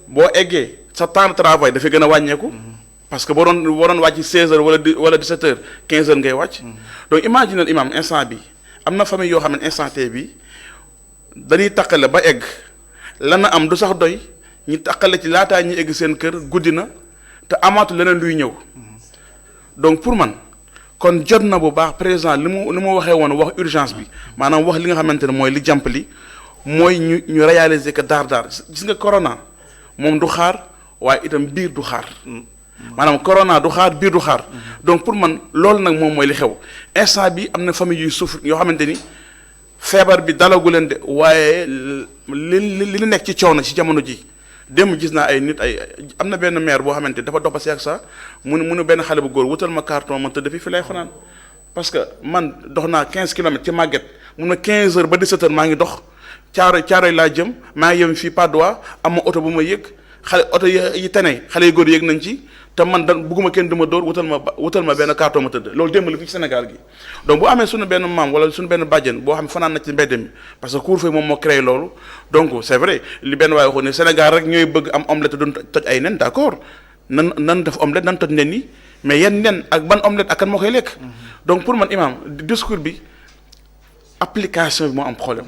boo eggee sa temps de travail dafay gën a wàññeeku. parce que boo doon wàcc 16h wala 17h 15h ngay wàcc. donc imagine imam instant bi am na famille yoo xam ne instant bi dañuy taqale ba egg lan na am du sax doy ñu taqale ci laataa ñi egg seen kër guddi na te amaatu leneen luy ñëw donc pour man kon jot na bu baax président li mu waxee woon wax urgence bi maanaam wax li nga xamante ne mooy li jàmp li mooy ñu réaliser que daar gis nga corona moom du xaar waaye itam biir du xaar maanaam corona du xaar biir du xaar donc pour man loolu nag moom mooy li xew instant bi am na famille yuy souffre yoo xamante ni feebar bi dalagu leen de waaye li nekk ci coono ci jamono ji démb gis naa ay nit am na benn maire boo xamante dafa dox ba seeg sax munu benn xale bu góor wutal ma carton ma tëdd fi lay fanaan parce que man dox naa 15 kilomètres ci màgget mun na 15 heures ba 17 heures maa ngi dox caaroy laa jëm maa ngi yem fii Patte d'Oie am ma oto bu ma yëg xale oto yi tane xale yu góor yëg nañ ci te man bugguma kenn duma dóor wutal ma benn carton ma tëdd loolu démb la fii ci Sénégal gi donc bu amee suñu benn maam wala suñu benn bàjjen boo xam ne fanaan na ci mbedd mi parce que couvre-feu moom moo créé loolu donc c'est vrai li benn waaye waxoon ne Sénégal rek ñooy bëgg am omelette doon toj ay nen d'accord nan def omelette nan toj nen yi mais yenn nen ak ban omelette ak kan moo koy lekk donc pour man imam discours bi application bi moo am problème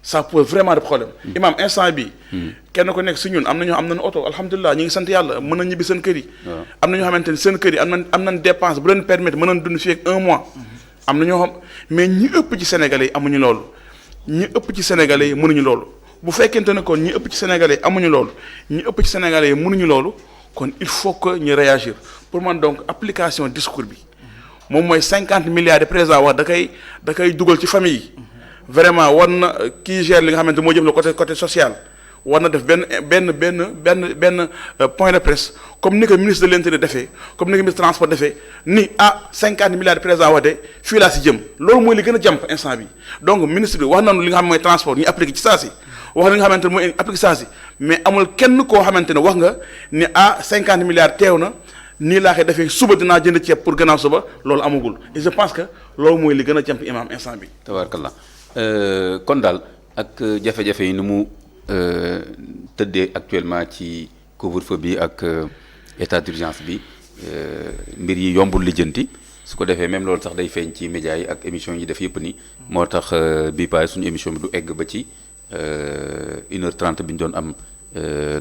ça pose vraiment de problème imam instant bi kenn ko nekk si ñun am na ñoo am nañu oto alhamdulilah ñu ngi sant yàlla mën nañ ñibbi seen kër yi am na ñoo xamante ni seen kër yi am nañ dépense bu leen permettre mën nañ dund fii ak 1 mois am na ñoo xam mais ñi ëpp ci sénégalais yi amuñu loolu ñi ëpp ci sénégalais yi mënuñu loolu bu fekkente ne kon ñi ëpp ci sénégalais yi amuñu loolu ñi ëpp ci sénégalais yi mënuñu loolu kon il faut que ñu réagir pour man donc application discours bi moom mooy 50 milliards de président wax da koy dugal ci famille yi vraiment war na kii gère li nga xamante moo jëm la côté social war na def benn point de presse comme ni ko ministre de l'intérieur defee comme ni ko ministre transport defee ni 50 milliards de président wax de fii laa si jëm loolu mooy li gën a jàmp instant bi donc ministre bi wax nañu li nga xam mooy transport ñu appliqué ci saa si wax li nga xamante ne mooy appliqué saa si mais amul kenn koo xamante ne wax nga ni 50 milliards teew na nii laa koy defee suba dinaa jënd ceeb pour gannaaw suba loolu amagul et je pense que loolu mooy li gën a jàmp imam instant bi tabaarakallah kon daal ak jafe-jafe yi ni mu tëddee actuellement ci couvre-feu bi ak état d'urgence bi mbir yi yombul lijjanti su ko defee même loolu sax day feeñ ci médias yi ak émission yi def yëpp ni moo tax bii paay suñu émission bi du egg ba ci 1h30 bi ñu doon am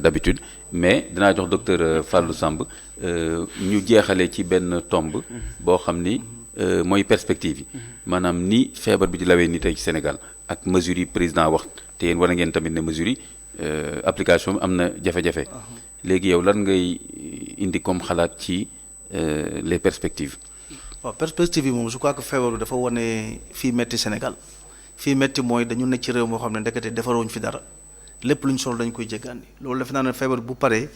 d'habitude mais dinaa jox docteur Fallou Samb ñu jeexale ci benn tomb boo xam ni mooy perspective yi maanaam ni feebar bi di lawee ni tey ci Sénégal ak mesures yi président wax te yéen war a ngeen tamit ne mesures yi application bi am na jafe-jafe léegi yow lan ngay indi comme xalaat ci les perspectives. waaw perspective yi moom je crois que feebar bi dafa wane fii metti Sénégal fii metti mooy dañu nekk ci réew moo xam ne ndekete defaroowuñ fi dara lépp lu ñu solo dañ koy jéggaani loolu defe naa ne feebar bu paree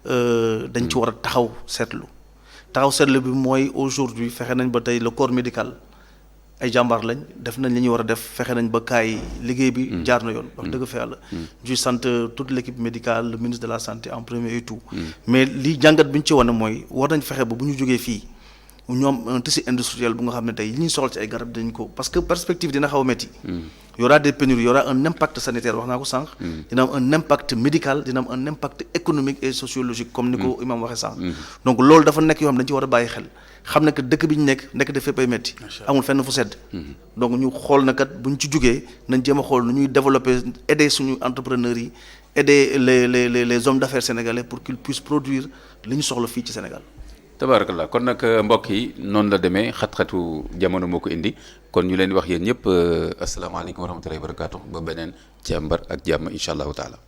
dañ ci war a taxaw seetlu bi mooy aujourd'hui fexe nañ ba tey le corps médical ay jàmbaar lañ def nañ li ñuy war a def fexe nañ ba kaay liggéey bi jaar na yoon wax dëgg fa yàlla ñuy sant toute l'équipe médicale le ministre de la santé en premier et tout mais li jàngat bi ñu ci wane mooy war nañ fexe ba bu ñu jógee fii ñoom un tissu industriel bu nga xam ne tey li ñuy soxla ci ay garab dañ ko parce que perspective dina xaw a métti y aura des pénuries y aura un impact sanitaire wax naa ko sànq dina am un impact médical dina am un impact économique et sociologique comme ni ko imam waxee sànq donc loolu dafa nekk yoo xam ne dañ ci war a bàyyi xel xam ne que dëkk bi ñu nekk de fépp ay métti amul fenn fu sedd donc ñu xool na kat bu ñu ci jógee nañ jéem a xool nu ñuy développer aider suñu entrepreneurs yi aider les hommes d'affaires sénégalais pour qu'ils puissent produire li ñu soxla fii ci Sénégal tabarakallah kon nag mbokk yi noonu la demee xat-xatu jamono moo ko indi kon ñu leen di wax yéen ñëpp asalaamaaleykum wa rahmatullahi wa barakatuh ba beneen càmbar ak jàmm incha allahu taala